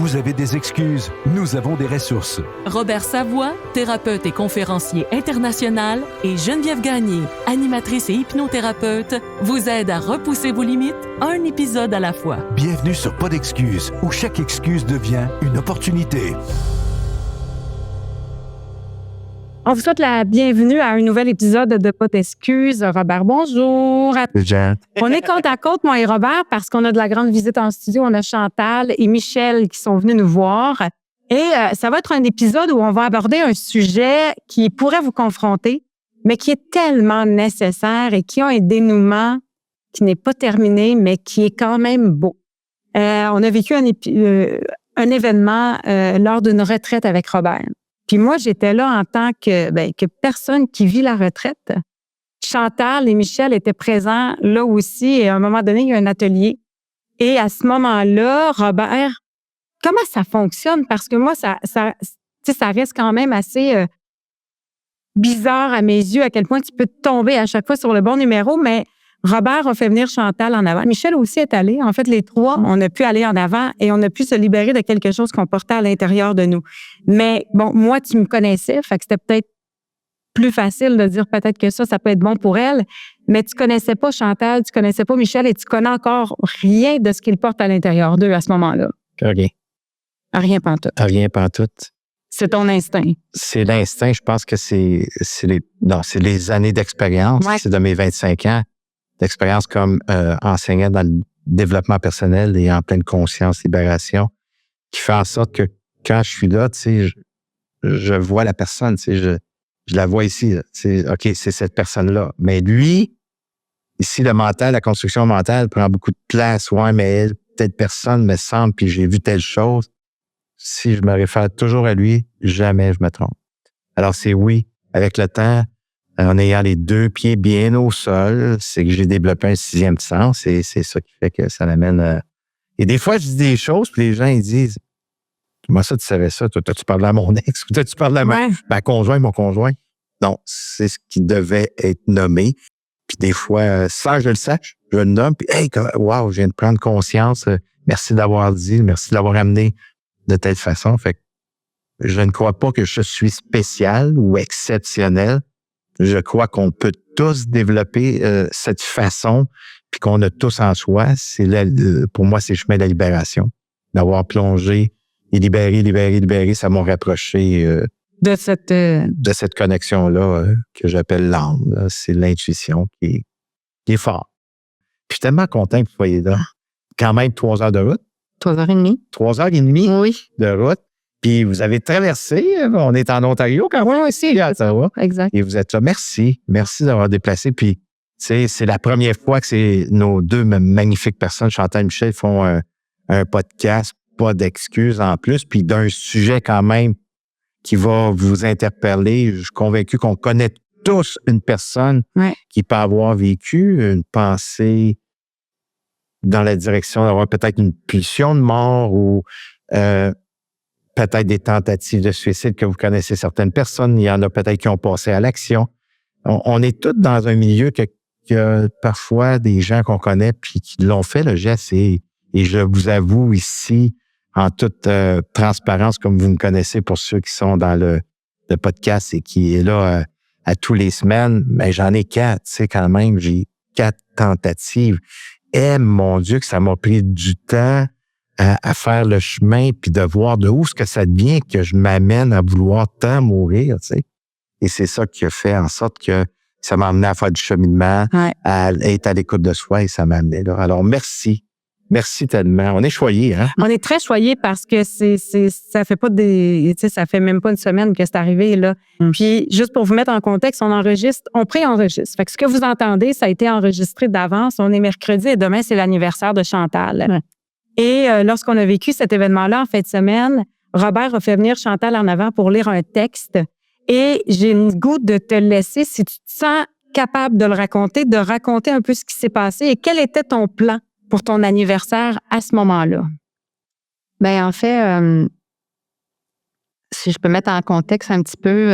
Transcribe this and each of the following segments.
Vous avez des excuses, nous avons des ressources. Robert Savoie, thérapeute et conférencier international, et Geneviève Gagné, animatrice et hypnothérapeute, vous aident à repousser vos limites, un épisode à la fois. Bienvenue sur Pas d'excuses, où chaque excuse devient une opportunité. On vous souhaite la bienvenue à un nouvel épisode de Pas d'excuses. Robert, bonjour. Jean. On est côte à côte, moi et Robert, parce qu'on a de la grande visite en studio. On a Chantal et Michel qui sont venus nous voir. Et ça va être un épisode où on va aborder un sujet qui pourrait vous confronter, mais qui est tellement nécessaire et qui a un dénouement qui n'est pas terminé, mais qui est quand même beau. On a vécu un événement lors d'une retraite avec Robert. Puis moi, j'étais là en tant que personne qui vit la retraite. Chantal et Michel étaient présents là aussi. Et à un moment donné, il y a un atelier. Et à ce moment-là, Robert, comment ça fonctionne? Parce que moi, ça reste quand même assez bizarre à mes yeux à quel point tu peux tomber à chaque fois sur le bon numéro. Mais Robert a fait venir Chantal en avant. Michel aussi est allé. En fait, les trois, on a pu aller en avant et on a pu se libérer de quelque chose qu'on portait à l'intérieur de nous. Mais bon, moi, tu me connaissais, fait que c'était peut-être plus facile de dire peut-être que ça peut être bon pour elle. Mais tu connaissais pas Chantal, tu connaissais pas Michel et tu connais encore rien de ce qu'ils portent à l'intérieur d'eux à ce moment-là. Rien. Rien pantoute. Rien pantoute. C'est ton instinct. C'est l'instinct. Je pense que c'est les années d'expérience. Ouais. C'est de mes 25 ans d'expérience comme enseignant dans le développement personnel et en pleine conscience, libération, qui fait en sorte que quand je suis là, tu sais, je vois la personne, tu sais, je la vois ici, là, tu sais, OK, c'est cette personne-là. Mais lui, ici, le mental, la construction mentale prend beaucoup de place. Ouais, mais elle, telle personne me semble, puis j'ai vu telle chose. Si je me réfère toujours à lui, jamais je me trompe. Alors, c'est oui, avec le temps, en ayant les deux pieds bien au sol, c'est que j'ai développé un sixième sens et c'est ça qui fait que ça m'amène... Et des fois, je dis des choses, puis les gens, ils disent « Comment ça, tu savais ça? Toi, tu parles à mon ex? Ou tu parles à ma conjoint, mon conjoint? » Non, c'est ce qui devait être nommé. Puis des fois, sans que je le sache, je le nomme, puis « Hey, wow, je viens de prendre conscience. Merci d'avoir dit, merci de l'avoir amené de telle façon. » Fait que je ne crois pas que je suis spécial ou exceptionnel. Je crois qu'on peut tous développer cette façon, puis qu'on a tous en soi. Pour moi, c'est le chemin de la libération. D'avoir plongé et libéré, ça m'a rapproché De cette connexion-là que j'appelle l'âme. Là. C'est l'intuition qui est forte. Puis je suis tellement content que vous soyez là. Quand même 3 heures de route. 3h30. 3h30 Oui. de route. Puis vous avez traversé, on est en Ontario quand même aussi, à Ottawa. Exact. Et vous êtes là. Merci d'avoir déplacé. Puis, tu sais, c'est la première fois que nos deux magnifiques personnes, Chantal et Michel, font un podcast, pas d'excuses en plus, puis d'un sujet quand même qui va vous interpeller. Je suis convaincu qu'on connaît tous une personne qui peut avoir vécu une pensée dans la direction d'avoir peut-être une pulsion de mort ou peut-être des tentatives de suicide que vous connaissez certaines personnes. Il y en a peut-être qui ont passé à l'action. On est tous dans un milieu que parfois des gens qu'on connaît puis qui l'ont fait, le geste. Et je vous avoue ici, en toute transparence, comme vous me connaissez pour ceux qui sont dans le podcast et qui est là à tous les semaines, mais j'en ai 4, tu sais, quand même. J'ai 4 tentatives. Et mon Dieu, que ça m'a pris du temps à faire le chemin, puis de voir de où est-ce que ça devient que je m'amène à vouloir tant mourir, tu sais. Et c'est ça qui a fait en sorte que ça m'a amené à faire du cheminement, à être à l'écoute de soi, et ça m'a amené là. Alors, merci. Merci tellement. On est choyés, hein? On est très choyés parce que ça fait pas ça fait même pas une semaine que c'est arrivé, là. Puis, juste pour vous mettre en contexte, on préenregistre. Fait que ce que vous entendez, ça a été enregistré d'avance. On est mercredi et demain, c'est l'anniversaire de Chantal. Ouais. Et lorsqu'on a vécu cet événement-là en fin de semaine, Robert a fait venir Chantal en avant pour lire un texte. Et j'ai le goût de te laisser, si tu te sens capable de le raconter, de raconter un peu ce qui s'est passé et quel était ton plan pour ton anniversaire à ce moment-là. Bien, en fait, si je peux mettre en contexte un petit peu,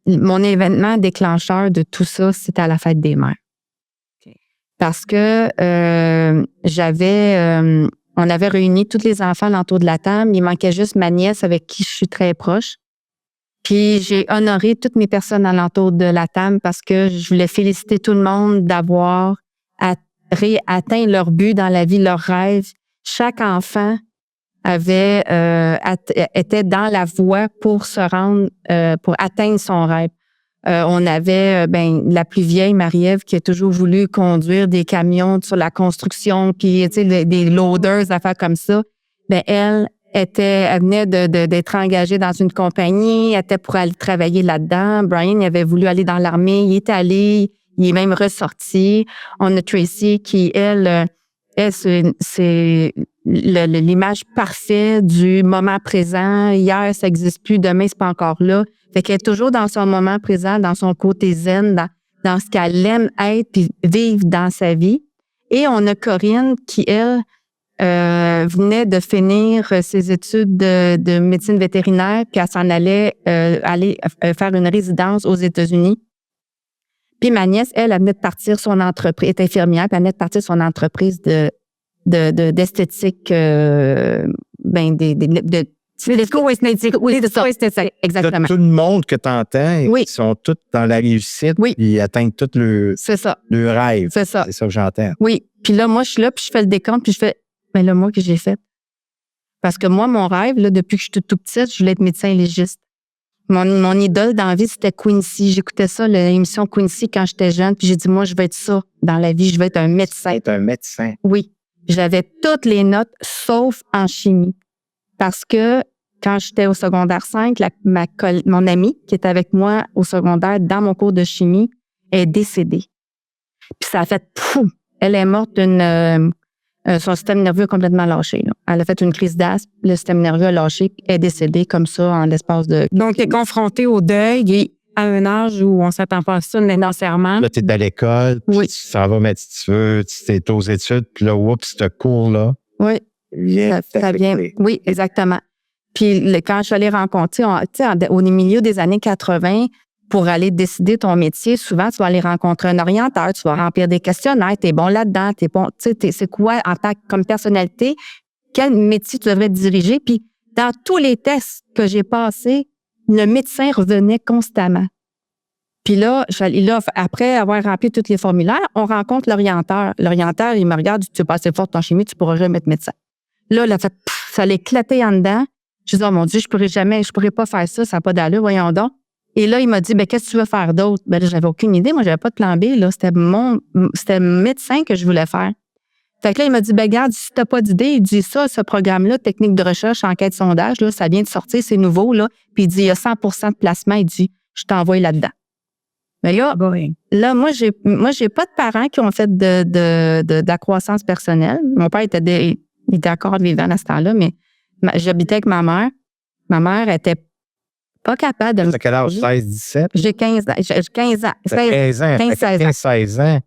mon événement déclencheur de tout ça, c'était à la fête des mères. Parce que j'avais On avait réuni tous les enfants autour de la table. Il manquait juste ma nièce avec qui je suis très proche. Puis j'ai honoré toutes mes personnes alentour de la table parce que je voulais féliciter tout le monde d'avoir atteint leur but dans la vie, leur rêve. Chaque enfant était dans la voie pour se rendre, pour atteindre son rêve. On avait la plus vieille, Marie-Ève, qui a toujours voulu conduire des camions sur la construction, puis des loaders, affaires comme ça. Elle venait d'être engagée dans une compagnie, elle était pour aller travailler là-dedans. Brian, il avait voulu aller dans l'armée, il est allé, il est même ressorti. On a Tracy qui, elle c'est l'image parfaite du moment présent. Hier, ça n'existe plus, demain, c'est pas encore là. Fait qu'elle est toujours dans son moment présent, dans son côté zen, dans ce qu'elle aime être puis vivre dans sa vie. Et on a Corinne qui, elle, venait de finir ses études de médecine vétérinaire, puis elle s'en allait aller faire une résidence aux États-Unis. Puis ma nièce, elle venait de partir son entreprise, elle est infirmière, puis elle venait de partir son entreprise d'esthétique, Les discours esthétiques. oui, c'est ça. Exactement. Tout le monde que tu entends, Oui. ils sont tous dans la réussite, Oui. ils atteignent tous C'est ça. le rêve. C'est ça. C'est ça que j'entends. Oui. Puis là, moi, je suis là, puis je fais le décompte, puis je fais, le mois que j'ai fait. Parce que moi, mon rêve, là, depuis que je suis toute petite, je voulais être médecin légiste. Mon idole dans la vie, c'était Quincy. J'écoutais ça, l'émission Quincy, quand j'étais jeune, puis j'ai dit, moi, je vais être ça dans la vie, je vais être un médecin. Être un médecin. Oui. J'avais toutes les notes, sauf en chimie. Parce que quand j'étais au secondaire 5, mon amie qui était avec moi au secondaire dans mon cours de chimie est décédée. Puis ça a fait pouf! Elle est morte son système nerveux a complètement lâché. Là. Elle a fait une crise d'asthme, le système nerveux a lâché, elle est décédée comme ça en l'espace de... Donc, tu es confronté au deuil à un âge où on ne s'attend pas à ça nécessairement. Là, tu es à l'école, puis Oui. tu s'en vas mettre si tu veux, tu es aux études, puis là, oups, ce cours-là Oui, vient ça vient. Oui, exactement. Puis quand je suis allée rencontrer, au milieu des années 80, pour aller décider ton métier, souvent, tu vas aller rencontrer un orienteur, tu vas remplir des questionnaires, tu es bon là-dedans, tu es bon, c'est quoi en tant que comme personnalité, quel métier tu devrais diriger. Puis dans tous les tests que j'ai passés, le médecin revenait constamment. Puis là, après avoir rempli tous les formulaires, on rencontre l'orienteur. L'orienteur, il me regarde, tu es pas assez forte en chimie, tu pourras jamais être médecin. Là, ça allait éclater en dedans. Je dis, oh mon Dieu, je pourrais pas faire ça, ça n'a pas d'allure, voyons donc. Et là, il m'a dit, qu'est-ce que tu veux faire d'autre? Là, j'avais aucune idée. Moi, j'avais pas de plan B, là. C'était le médecin que je voulais faire. Fait que là, il m'a dit, regarde, si t'as pas d'idée, il dit ça, ce programme-là, technique de recherche, enquête, sondage, là, ça vient de sortir, c'est nouveau, là. Puis il dit, il y a 100% de placement. Il dit, je t'envoie là-dedans. Mais là, moi, j'ai pas de parents qui ont fait de la croissance personnelle. Mon père était encore vivant à ce temps-là, mais j'habitais avec ma mère. Ma mère était pas capable de me... T'as quel âge? 16, 17? J'ai 15 ans. 15 ans. 15 ans. 15-16 ans.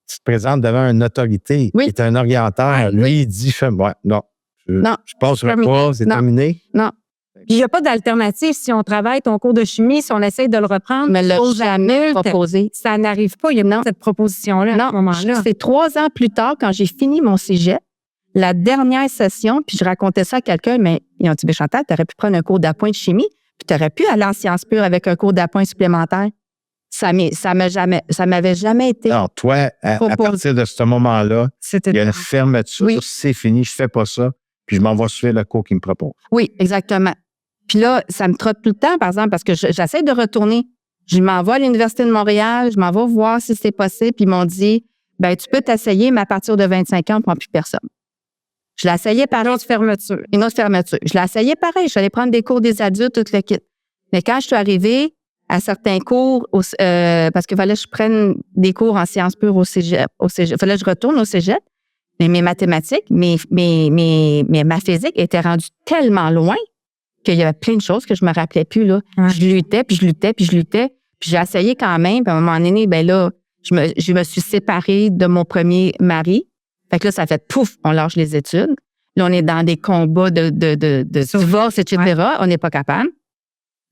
Tu te présentes devant une autorité Oui. qui est un orienteur. Lui, il dit, fais-moi. Non. Je passerai pas, c'est terminé. Non. Puis il n'y a pas d'alternative. Si on travaille ton cours de chimie, si on essaie de le reprendre, Mais aux jamais adultes, proposé. ça n'arrive pas. Il y a cette proposition-là à ce moment-là. C'est 3 ans plus tard, quand j'ai fini mon cégep, la dernière session, puis je racontais ça à quelqu'un, mais ils ont dit, Chantal, tu aurais pu prendre un cours d'appoint de chimie, puis tu aurais pu aller en sciences pures avec un cours d'appoint supplémentaire. Ça m'avait jamais été. Non, toi, à partir de ce moment-là, il y a une fermeture. Oui. C'est fini, je fais pas ça, puis je m'en vais suivre le cours qu'il me propose. Oui, exactement. Puis là, ça me trotte tout le temps, par exemple, parce que j'essaie de retourner. Je m'en vais à l'Université de Montréal, je m'en vais voir si c'est possible, puis ils m'ont dit, tu peux t'essayer, mais à partir de 25 ans, on ne prend plus personne. Je l'ai essayé pareil. Une autre fermeture. Je l'ai essayé pareil. Je suis allée prendre des cours des adultes, tout le kit. Mais quand je suis arrivée à certains cours, parce qu'il fallait que je prenne des cours en sciences pures au cégep. Il fallait que je retourne au cégep. Mais mes mathématiques, ma physique était rendue tellement loin qu'il y avait plein de choses que je me rappelais plus, là. Ouais. Je luttais. Puis j'ai essayé quand même. Puis à un moment donné, là, je me suis séparée de mon premier mari. Fait que là, ça fait pouf, on lâche les études. Là, on est dans des combats de divorce, etc. Ouais. On n'est pas capable.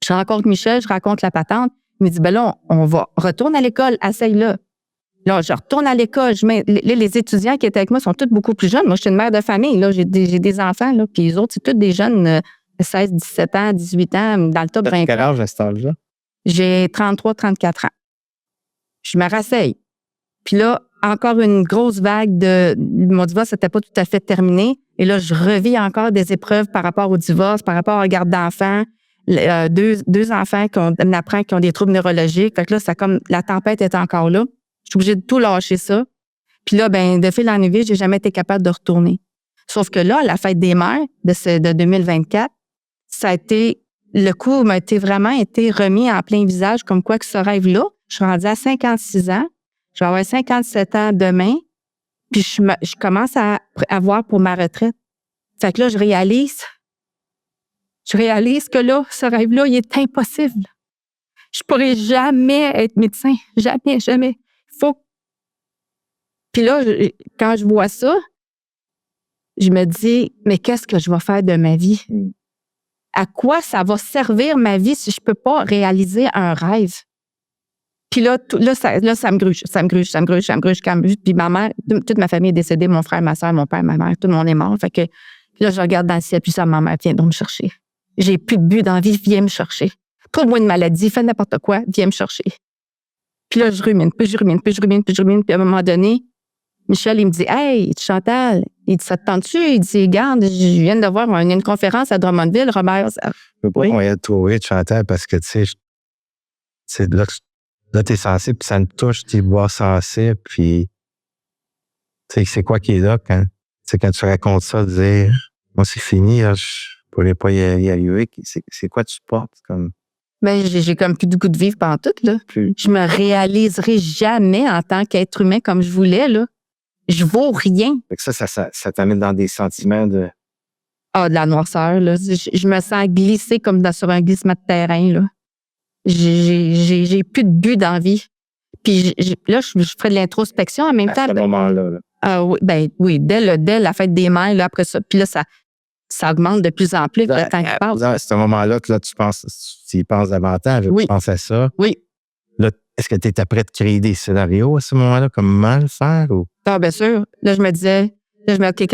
Je rencontre Michel, je raconte la patente. Il me dit, là, on va retourner à l'école, essaye-là. Là, je retourne à l'école. Les étudiants qui étaient avec moi sont tous beaucoup plus jeunes. Moi, je suis une mère de famille. Là, j'ai des enfants, là, puis les autres, c'est tous des jeunes 16, 17 ans, 18 ans, dans le top 20 Quel ans. âge à cet âge-là? J'ai 33, 34 ans. Je me rasseille. Puis là, encore une grosse vague de... Mon divorce n'était pas tout à fait terminé. Et là, je revis encore des épreuves par rapport au divorce, par rapport à la garde d'enfants. Deux enfants qu'on apprend qui ont des troubles neurologiques. Fait que là, c'est comme la tempête est encore là. Je suis obligée de tout lâcher ça. Puis là, de fil en aiguille, j'ai jamais été capable de retourner. Sauf que là, la fête des mères de 2024, ça a été... Le coup m'a vraiment été remis en plein visage, comme quoi que ce rêve-là, je suis rendue à 56 ans, je vais avoir 57 ans demain, puis je commence à avoir pour ma retraite. Fait que là, je réalise que là, ce rêve-là, il est impossible. Je pourrai jamais être médecin. Jamais, jamais. Puis là, quand je vois ça, je me dis, mais qu'est-ce que je vais faire de ma vie? À quoi ça va servir ma vie si je peux pas réaliser un rêve? Puis là, ça me gruge. Puis ma mère, toute ma famille est décédée, mon frère, ma soeur, mon père, ma mère, tout le monde est mort. Fait que là, je regarde dans le ciel, puis ça, ma mère, viens donc me chercher. J'ai plus de but dans la vie, viens me chercher. Trouve-moi une maladie, fais n'importe quoi, viens me chercher. Puis là, je rumine, puis à un moment donné, Michel, il me dit, « Hey, Chantal, il dit, ça te tente-tu? » Il dit, « Regarde, je viens de voir une conférence à Drummondville, Robert. » Je veux pas qu'on y ait trouvé, Chantal, parce que, tu sais, là, t'es sensible, puis ça me touche, t'es bois sensible, puis, tu sais, c'est quoi qui est là quand tu racontes ça, dire, moi, c'est fini, là, je pourrais pas y arriver. C'est quoi tu portes comme? Ben, j'ai comme plus de goût de vivre pendant tout, là. Je me réaliserai jamais en tant qu'être humain comme je voulais, là. Je vaux rien. Fait que ça t'amène dans des sentiments de... Ah, de la noirceur, là. Je me sens glisser comme sur un glissement de terrain, là. J'ai plus de but dans la vie. Puis là, je ferai de l'introspection en même temps. À ce moment-là. Là. Oui, dès la fête des mères, là, après ça. Puis là, ça augmente de plus en plus le temps qui passe. À ce moment-là, là, tu y penses davantage. Oui. Tu penses à ça. Oui. Là, est-ce que tu étais prêt de créer des scénarios à ce moment-là? Comment le faire? Ou? Ah, bien sûr. Là, je me disais, OK,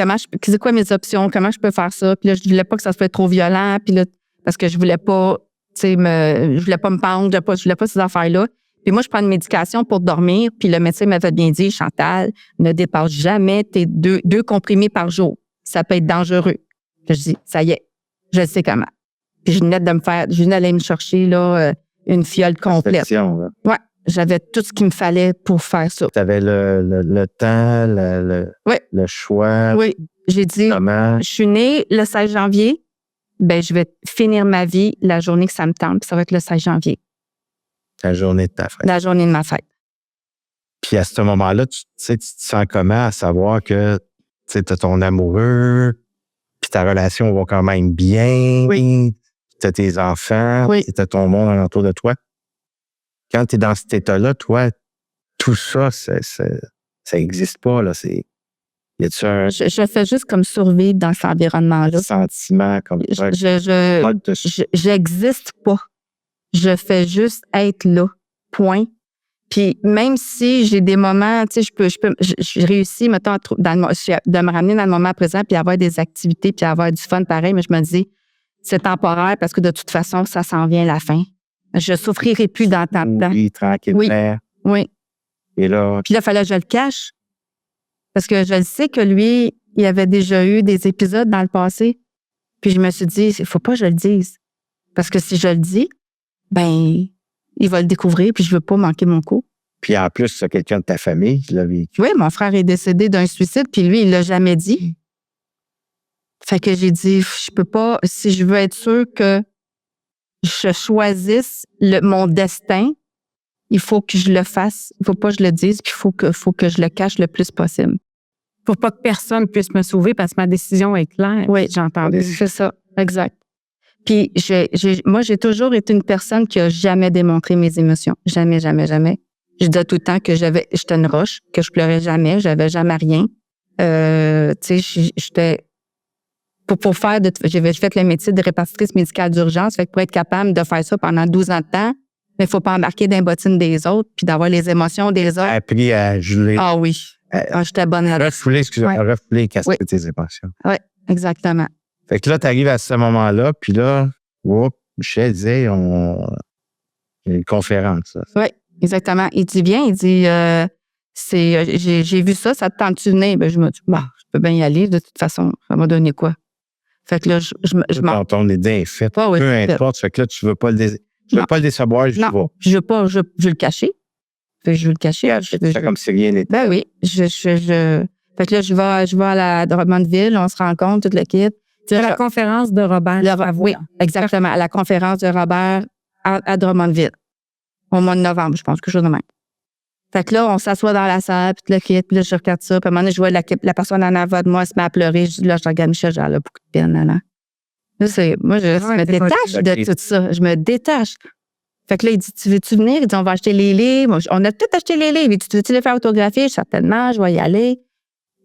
c'est quoi mes options? Comment je peux faire ça? Puis là, je voulais pas que ça soit trop violent. Puis là, parce que je voulais pas, je voulais pas me pendre, je voulais pas ces affaires-là. Puis moi, je prends une médication pour dormir. Puis le médecin m'avait bien dit, Chantal, ne dépasse jamais tes deux comprimés par jour. Ça peut être dangereux. Puis je dis, ça y est, je sais comment. Puis je venais d'aller me chercher là, une fiole complète. Ouais, j'avais tout ce qu'il me fallait pour faire ça. Tu avais le temps, le choix. Oui, j'ai dit, comment? Je suis née le 16 janvier, je vais finir ma vie la journée que ça me tente, puis ça va être le 16 janvier. La journée de ta fête. La journée de ma fête. Puis à ce moment-là, tu te sens comment à savoir que tu as ton amoureux, puis ta relation va quand même bien, oui. Tu as tes enfants, oui. tu as ton monde alentour de toi. Quand tu es dans cet état-là, toi, tout ça, ça n'existe pas. Là. Y a-tu je fais juste comme survivre dans cet environnement-là. Sentiment comme ça. J'existe pas. Je fais juste être là. Point. Puis même si j'ai des moments, tu sais, je réussis, mettons, de me ramener dans le moment présent, puis avoir des activités, puis avoir du fun pareil, mais je me dis, c'est temporaire parce que de toute façon, ça s'en vient la fin. Je souffrirai plus dans tant de temps. Oui, tranquille. Oui. Et là... Puis là, il fallait que je le cache. Parce que je le sais que lui, il avait déjà eu des épisodes dans le passé. Puis je me suis dit, il faut pas que je le dise. Parce que si je le dis, il va le découvrir, puis je veux pas manquer mon coup. Puis en plus, c'est quelqu'un de ta famille qui l'a vécu. Oui, mon frère est décédé d'un suicide, puis lui, il l'a jamais dit. Fait que j'ai dit, je peux pas, si je veux être sûre que je choisisse mon destin, il faut que je le fasse. Il faut pas que je le dise, puis il faut que je le cache le plus possible. Pour pas que personne puisse me sauver parce que ma décision est claire. Oui, j'entendais. C'est ça, exact. Puis moi, j'ai toujours été une personne qui a jamais démontré mes émotions. Jamais, jamais, jamais. Je disais tout le temps que j'étais une roche, que je pleurais jamais, j'avais jamais rien. Tu sais, j'étais... Pour faire j'ai fait le métier de répartitrice médicale d'urgence. Fait que pour être capable de faire ça pendant 12 ans de temps, Mais il ne faut pas embarquer dans les bottines des autres puis d'avoir les émotions des autres. Appris à geler. Ah oui. J'étais bonne à Refouler, excusez-moi, Ouais. refouler et casser Oui. tes émotions. Oui, exactement. Fait que là, tu arrives à ce moment-là, puis là, Michel disait, il y a une conférence. Là. Oui, exactement. Il dit, viens, il dit, j'ai vu ça te tente-tu de venir? Ben, je me dis, je peux bien y aller, de toute façon, ça m'a donné quoi? Fait que là, je m'en... Quand ton idée est faite, Ah oui, peu c'est fait. importe, fait que là, tu veux pas le Non. décevoir, je Non, vais. je veux le cacher. Fait que je veux le cacher. C'est comme si rien n'était. Ben oui, Fait que là, je vais à la Drummondville, on se rencontre, toute l'équipe. C'est la conférence de Robert. Oui, exactement, à la conférence de Robert à Drummondville, au mois de novembre, je pense, quelque chose de même. Fait que là, on s'assoit dans la salle, puis puis là, je regarde ça, puis à un moment donné, je vois la personne en avant de moi, elle se met à pleurer, je regarde Michel, j'ai beaucoup de peine, là. Là, moi, je me détache de tout ça, je me détache. Fait que là, il dit, tu veux-tu venir? Il dit, on va acheter les livres. On a tout acheté les livres. Il dit, tu veux-tu les faire autographier? Certainement, je vais y aller.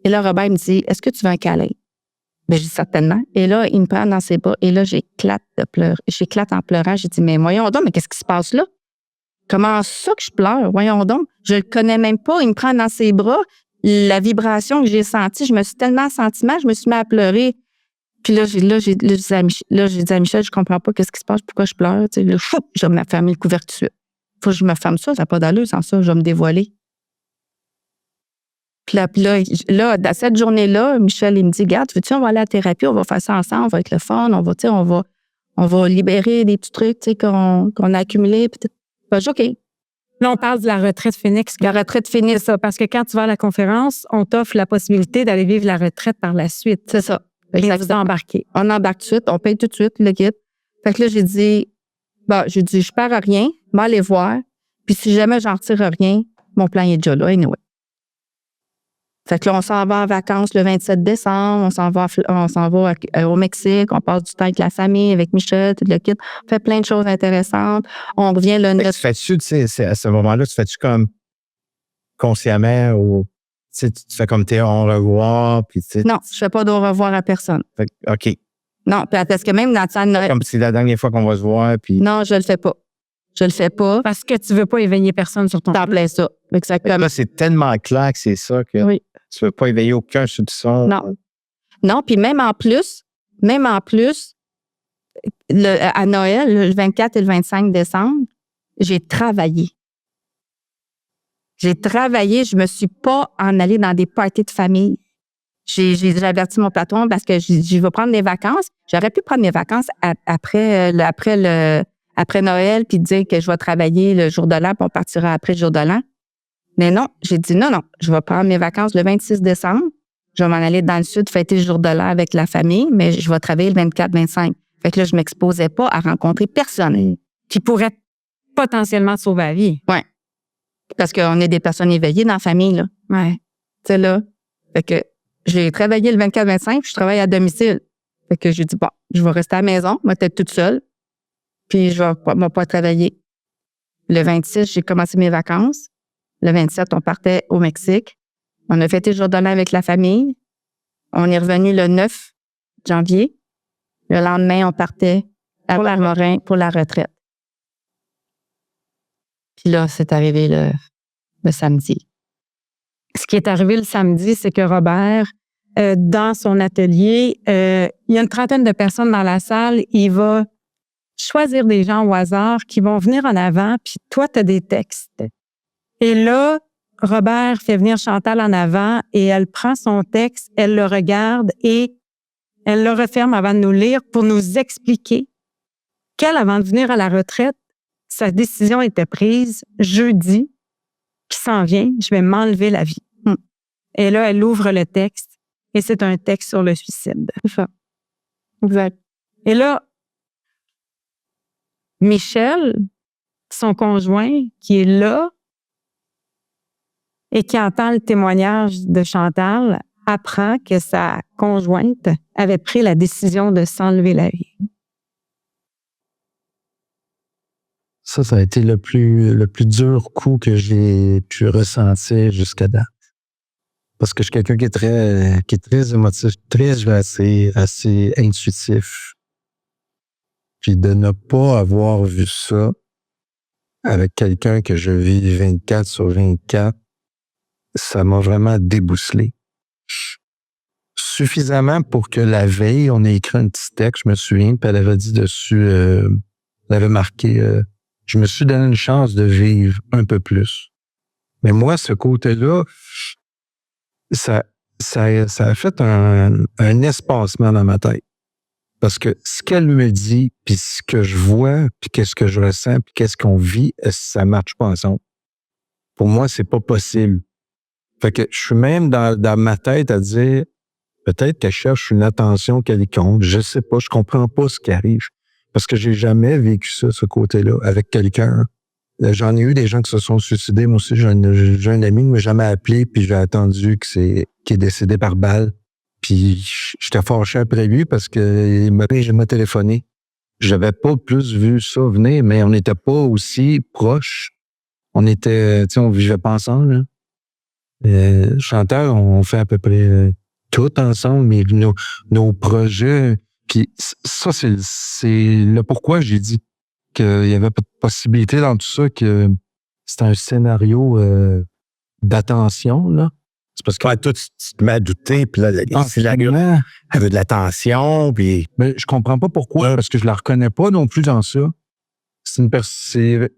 Et là, Robert me dit, est-ce que tu veux un câlin? Ben, je dis certainement. Et là, il me prend dans ses bras. Et là, j'éclate de pleurer. J'éclate en pleurant. J'ai dit, mais voyons donc, mais qu'est-ce qui se passe là? Comment ça que je pleure? Voyons donc. Je le connais même pas. Il me prend dans ses bras. La vibration que j'ai sentie, je me suis tellement sentie mal, je me suis mis à pleurer. Puis là, j'ai dit à Michel, je comprends pas qu'est-ce qui se passe, pourquoi je pleure. Tu sais, là, je vais me fermer le couvercle tout de suite. Faut que je me ferme ça n'a pas d'allure. Sans ça, je vais me dévoiler. Puis là, dans cette journée-là, Michel, il me dit, regarde, veux-tu, on va aller à la thérapie, on va faire ça ensemble, on va être le fun, on va libérer des petits trucs, tu sais, qu'on a accumulés. Ben, OK. Là, on parle de la retraite Phoenix. La retraite Phoenix. C'est ça, parce que quand tu vas à la conférence, on t'offre la possibilité d'aller vivre la retraite par la suite. C'est ça. Et vous embarquez. On embarque tout de suite, on paye tout de suite le guide. Fait que là, j'ai dit, je perds à rien, je vais aller voir. Puis si jamais j'en retire rien, mon plan est déjà là, anyway. Fait que là, on s'en va en vacances le 27 décembre, on s'en va au Mexique, on passe du temps avec la famille, avec Michel, tout le kit. On fait plein de choses intéressantes. On revient le 9. Tu sais, à ce moment-là, tu fais-tu comme consciemment ou tu fais comme t'es au revoir, puis tu sais. Non, je fais pas d'au revoir à personne. Fait, OK. Non, parce que même dans le temps de Noël. Comme c'est la dernière fois qu'on va se voir, puis. Non, je le fais pas. Je le fais pas. Parce que tu veux pas éveiller personne sur ton T'en plein ça. Exactement. Là, c'est tellement clair que c'est ça que Oui. tu veux pas éveiller aucun soupçon. Non. Non, puis même en plus, à Noël, le 24 et le 25 décembre, j'ai travaillé. Je me suis pas en allée dans des parties de famille. J'ai averti mon patron parce que je vais prendre mes vacances. J'aurais pu prendre mes vacances après Noël puis dire que je vais travailler le jour de l'an puis on partira après le jour de l'an. Mais non, j'ai dit non, je vais prendre mes vacances le 26 décembre. Je vais m'en aller dans le sud fêter le jour de l'an avec la famille, mais je vais travailler le 24-25. Fait que là, je m'exposais pas à rencontrer personne. qui pourrait potentiellement te sauver la vie. Ouais. Parce qu'on est des personnes éveillées dans la famille, là. Ouais. Tu sais, là. Fait que j'ai travaillé le 24-25, puis je travaille à domicile. Fait que j'ai dit, bon, je vais rester à la maison, je vais être toute seule, puis je vais pas travailler. Le 26, j'ai commencé mes vacances. Le 27, on partait au Mexique. On a fêté le jour de l'an avec la famille. On est revenu le 9 janvier. Le lendemain, on partait à Morin pour la retraite. Puis là, c'est arrivé le samedi. Ce qui est arrivé le samedi, c'est que Robert, dans son atelier, il y a une trentaine de personnes dans la salle. Il va choisir des gens au hasard qui vont venir en avant, puis toi, tu as des textes. Et là, Robert fait venir Chantal en avant et elle prend son texte, elle le regarde et elle le referme avant de nous lire pour nous expliquer qu'elle, avant de venir à la retraite, sa décision était prise jeudi, qui s'en vient, je vais m'enlever la vie. Et là, elle ouvre le texte et c'est un texte sur le suicide. C'est ça. Exact. Et là, Michel, son conjoint, qui est là et qui entend le témoignage de Chantal, apprend que sa conjointe avait pris la décision de s'enlever la vie. Ça a été le plus dur coup que j'ai pu ressentir jusqu'à date. Parce que je suis quelqu'un qui est très émotif, assez intuitif. Puis de ne pas avoir vu ça avec quelqu'un que je vis 24/24, ça m'a vraiment débousselé. Suffisamment pour que la veille, on ait écrit un petit texte, je me souviens, puis elle avait dit dessus, elle avait marqué je me suis donné une chance de vivre un peu plus. Mais moi, ce côté-là, ça a fait un espacement dans ma tête. Parce que ce qu'elle me dit, puis ce que je vois, puis qu'est-ce que je ressens, puis qu'est-ce qu'on vit, ça marche pas ensemble. Pour moi, c'est pas possible. Fait que je suis même dans ma tête à dire, peut-être qu'elle cherche une attention quelconque, je sais pas, je comprends pas ce qui arrive. Parce que j'ai jamais vécu ça, ce côté-là, avec quelqu'un. J'en ai eu des gens qui se sont suicidés. Moi aussi, j'ai un ami qui m'a jamais appelé, puis j'ai attendu qu'il est décédé par balle. Puis j'étais fâché après lui parce qu'il m'a téléphoné. J'avais pas plus vu ça venir, mais on n'était pas aussi proches. On était, tu sais, on vivait pas ensemble. Chanteur, on fait à peu près tout ensemble, mais nos projets. Puis ça, c'est le pourquoi j'ai dit qu'il y avait pas de possibilité dans tout ça, que c'était un scénario d'attention, là. C'est parce que toi, tu te mets à douter, puis là, c'est la gueule. Elle veut de l'attention, puis... Mais je comprends pas pourquoi, parce que je la reconnais pas non plus dans ça. C'est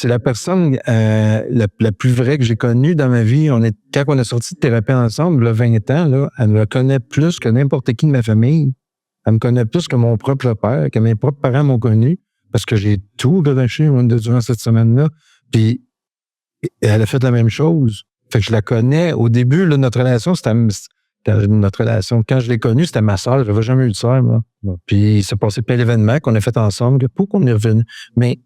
la personne la plus vraie que j'ai connue dans ma vie. Quand on a sorti de thérapie ensemble, là, 20 ans, là, elle me connaît plus que n'importe qui de ma famille. Elle me connaît plus que mon propre père, que mes propres parents m'ont connu, parce que j'ai tout gâché durant cette semaine-là. Puis elle a fait la même chose. Fait que je la connais. Au début, là, notre relation, quand je l'ai connue, c'était ma sœur. J'avais jamais eu de sœur, moi. Puis il s'est passé plein d'événements qu'on a fait ensemble. Pourquoi on est revenu? Mais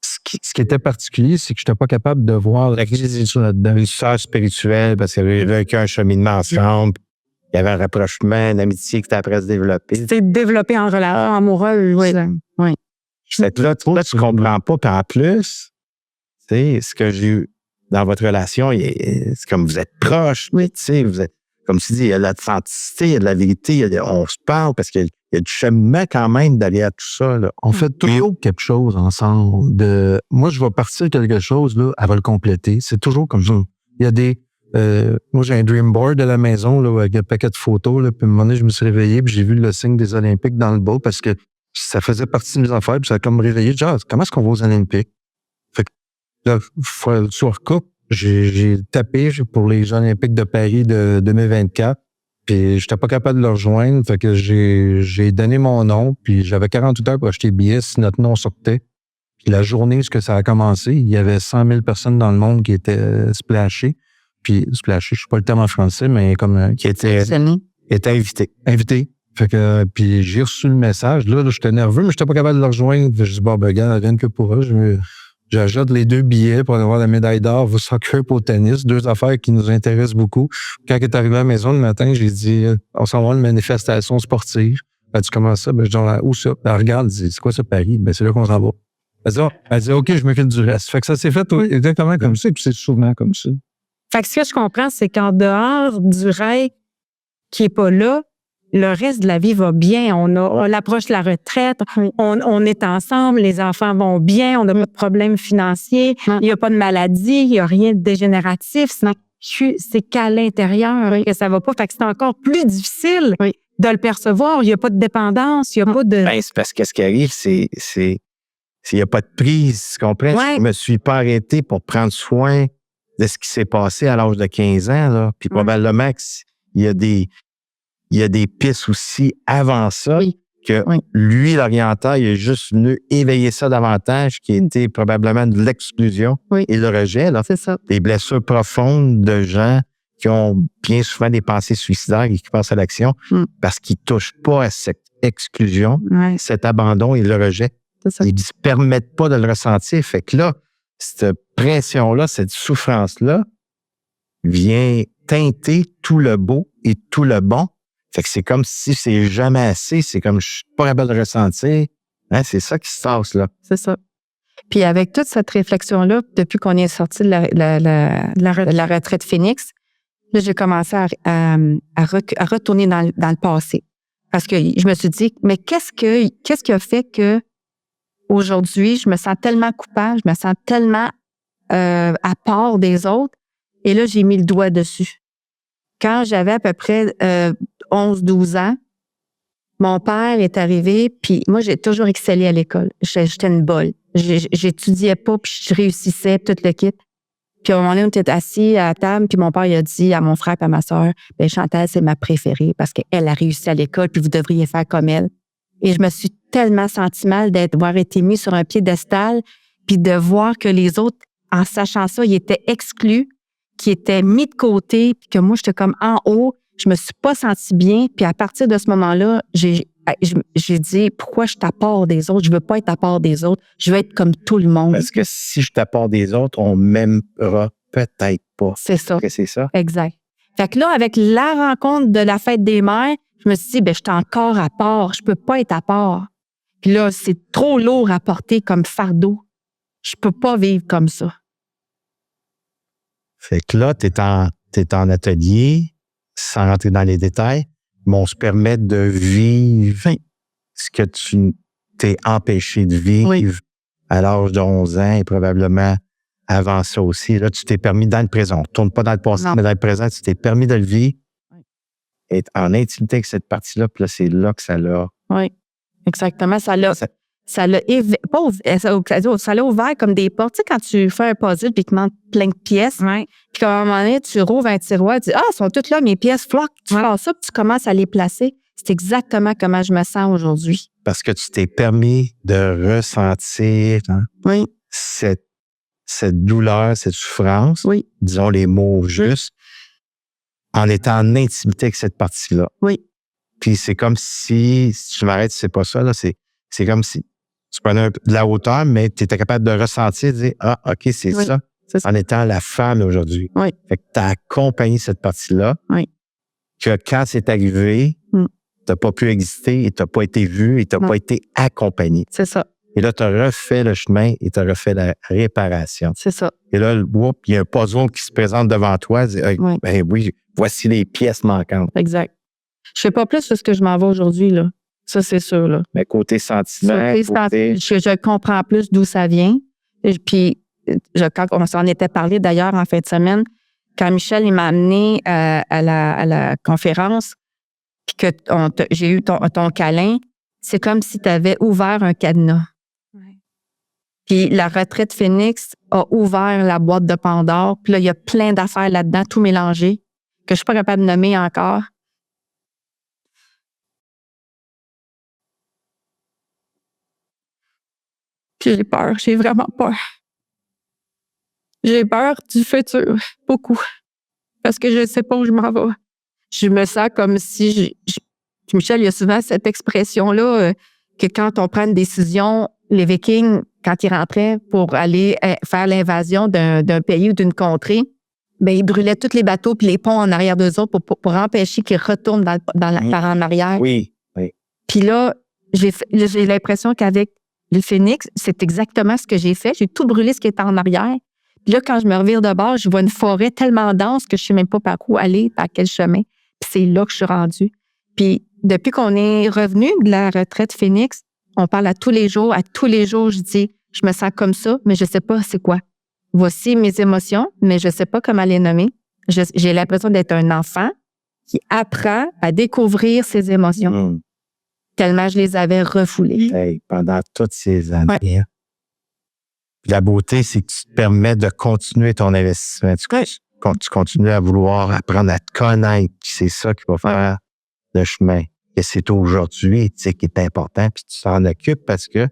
ce qui était particulier, c'est que je n'étais pas capable de voir la crise là-dedans. Une sœur spirituelle, parce qu'il y avait vécu un cheminement ensemble. Il y avait un rapprochement, une amitié qui était après se développer. C'était développé en relation amoureuse. Oui. Là, tu comprends pas. Puis en plus, tu sais, ce que j'ai eu dans votre relation, c'est comme vous êtes proches. Oui. Tu sais, vous êtes, comme tu dis, il y a de l'authenticité, il y a de la vérité, on se parle parce qu'il y a du cheminement quand même derrière tout ça, là. On fait toujours quelque chose ensemble. Moi, je vais partir quelque chose, là, elle va le compléter. C'est toujours comme ça. Il y a moi, j'ai un dream board à la maison, là, avec un paquet de photos, là, puis à un moment donné, je me suis réveillé, puis j'ai vu le signe des Olympiques dans le bas parce que ça faisait partie de mes affaires, puis ça a comme réveillé. Genre, comment est-ce qu'on va aux Olympiques? Fait que là, sur coupe, j'ai tapé pour les Jeux Olympiques de Paris de 2024, puis j'étais pas capable de le rejoindre, fait que j'ai donné mon nom, puis j'avais 48 heures pour acheter le billet si notre nom sortait. Puis la journée où ça a commencé, il y avait 100 000 personnes dans le monde qui étaient splashées. Puis splashées, je sais pas le terme en français, mais comme qui était invité. Invité. Fait que, puis j'ai reçu le message. Là, j'étais nerveux, mais j'étais pas capable de le rejoindre. Je dis, bon, ben, gars, rien que pour eux. J'ajoute les 2 billets pour avoir la médaille d'or au soccer pour au tennis. 2 affaires qui nous intéressent beaucoup. Quand elle est arrivée à la maison le matin, j'ai dit, on s'en va à une manifestation sportive. Elle dit, comment ça? Ben, je dis, où ça? Elle regarde, elle dit, c'est quoi ça, Paris? Ben, c'est là qu'on s'en va. Elle dit, OK, je m'occupe du reste. Fait que ça s'est fait exactement comme ça, et puis c'est souvent comme ça. Fait que ce que je comprends, c'est qu'en dehors du rêve qui est pas là, le reste de la vie va bien. On approche de la retraite, on est ensemble, les enfants vont bien, on n'a pas de problème financier, il n'y a pas de maladie, il n'y a rien de dégénératif. C'est qu'à l'intérieur que ça va pas. Fait que c'est encore plus difficile de le percevoir. Il n'y a pas de dépendance, il n'y a pas de... Ben, c'est parce que ce qui arrive, c'est il n'y a pas de prise, tu comprends? Ouais. Je me suis pas arrêté pour prendre soin de ce qui s'est passé à l'âge de 15 ans, là. Puis probablement qu'il y a des pistes aussi avant ça que lui, l'orienteur, il est juste venu éveiller ça davantage, qui était probablement de l'exclusion et le rejet, là. C'est ça. Des blessures profondes de gens qui ont bien souvent des pensées suicidaires et qui passent à l'action parce qu'ils touchent pas à cette exclusion, cet abandon et le rejet. C'est ça. Ils ne se permettent pas de le ressentir. Fait que là, cette pression-là, cette souffrance-là vient teinter tout le beau et tout le bon. Fait que c'est comme si c'est jamais assez. C'est comme je suis pas capable de le ressentir. Hein, c'est ça qui se passe, là. C'est ça. Puis avec toute cette réflexion-là, depuis qu'on est sorti de la retraite Phoenix, là, j'ai commencé à retourner dans le passé. Parce que je me suis dit, mais qu'est-ce qui a fait que aujourd'hui, je me sens tellement coupable, je me sens tellement à part des autres. Et là, j'ai mis le doigt dessus. Quand j'avais à peu près 11-12 ans, mon père est arrivé, puis moi, j'ai toujours excellé à l'école. J'étais une bolle. J'étudiais pas, puis je réussissais, tout le kit. Puis à un moment donné, on était assis à la table, puis mon père il a dit à mon frère et à ma soeur, « Bien, Chantal, c'est ma préférée parce qu'elle a réussi à l'école, puis vous devriez faire comme elle. » Et je me suis tellement senti mal d'avoir été mis sur un piédestal, puis de voir que les autres, en sachant ça, ils étaient exclus, qu'ils étaient mis de côté, puis que moi, j'étais comme en haut. Je me suis pas sentie bien. Puis à partir de ce moment-là, j'ai dit, pourquoi je suis à part des autres? Je veux pas être à part des autres. Je veux être comme tout le monde. Parce que si je suis à part des autres, on m'aimera peut-être pas. C'est ça. C'est ça? Exact. Fait que là, avec la rencontre de la fête des mères, je me suis dit, ben, je suis encore à part. Je peux pas être à part. Puis là, c'est trop lourd à porter comme fardeau. Je peux pas vivre comme ça. Fait que là, t'es en atelier, sans rentrer dans les détails, mais on se permet de vivre ce que tu t'es empêché de vivre à l'âge de 11 ans et probablement avant ça aussi. Là, tu t'es permis dans le présent. On ne tourne pas dans le passé, mais dans le présent, tu t'es permis de le vivre. Être en intimité avec cette partie-là, puis là, c'est là que ça l'a... Oui, exactement. Ça l'a ouvert comme des portes. Tu sais, quand tu fais un puzzle puis qu'il manque plein de pièces, puis qu'à un moment donné, tu rouvres un tiroir, tu dis, elles sont toutes là, mes pièces, floc, tu fais ça, puis tu commences à les placer. C'est exactement comment je me sens aujourd'hui. Parce que tu t'es permis de ressentir cette douleur, cette souffrance, disons les mots justes, en étant en intimité avec cette partie-là. Oui. Puis c'est comme si tu m'arrêtes, c'est pas ça, là, c'est comme si tu prenais de la hauteur, mais tu étais capable de ressentir, de dire, ah, OK, c'est ça, en étant la femme aujourd'hui. Oui. Fait que tu as accompagné cette partie-là, que quand c'est arrivé, tu n'as pas pu exister et tu n'as pas été vu et tu n'as pas été accompagné. C'est ça. Et là, tu as refait le chemin et tu as refait la réparation. C'est ça. Et là, il y a un puzzle qui se présente devant toi. Dis, hey, ben oui, voici les pièces manquantes. Exact. Je ne sais pas plus sur ce que je m'en vais aujourd'hui, là. Ça, c'est sûr, là. Mais côté sentiment, je comprends plus d'où ça vient. Et puis, quand on s'en était parlé d'ailleurs en fin de semaine, quand Michel il m'a amené à la conférence, puis que j'ai eu ton câlin, c'est comme si tu avais ouvert un cadenas. Puis la retraite Phoenix a ouvert la boîte de Pandore. Puis là, il y a plein d'affaires là-dedans, tout mélangé, que je suis pas capable de nommer encore. Puis j'ai peur, j'ai vraiment peur. J'ai peur du futur, beaucoup. Parce que je ne sais pas où je m'en vais. Je me sens comme si... Michel, il y a souvent cette expression-là que quand on prend une décision, les Vikings, quand ils rentraient pour aller faire l'invasion d'un pays ou d'une contrée, ben ils brûlaient tous les bateaux puis les ponts en arrière d'eux autres pour empêcher qu'ils retournent par en arrière. Oui. Puis là, j'ai l'impression qu'avec le Phoenix, c'est exactement ce que j'ai fait. J'ai tout brûlé ce qui était en arrière. Puis là, quand je me revire de bord, je vois une forêt tellement dense que je ne sais même pas par où aller, par quel chemin. Puis c'est là que je suis rendue. Puis depuis qu'on est revenu de la retraite Phoenix, on parle à tous les jours. À tous les jours, je dis, je me sens comme ça, mais je ne sais pas c'est quoi. Voici mes émotions, mais je ne sais pas comment les nommer. J'ai l'impression d'être un enfant qui apprend à découvrir ses émotions. Tellement je les avais refoulées. Hey, pendant toutes ces années. Hein? La beauté, c'est que tu te permets de continuer ton investissement. Tu continues à vouloir apprendre à te connaître. C'est ça qui va faire le chemin. Et c'est aujourd'hui, tu sais, qui est important. Puis tu t'en occupes parce que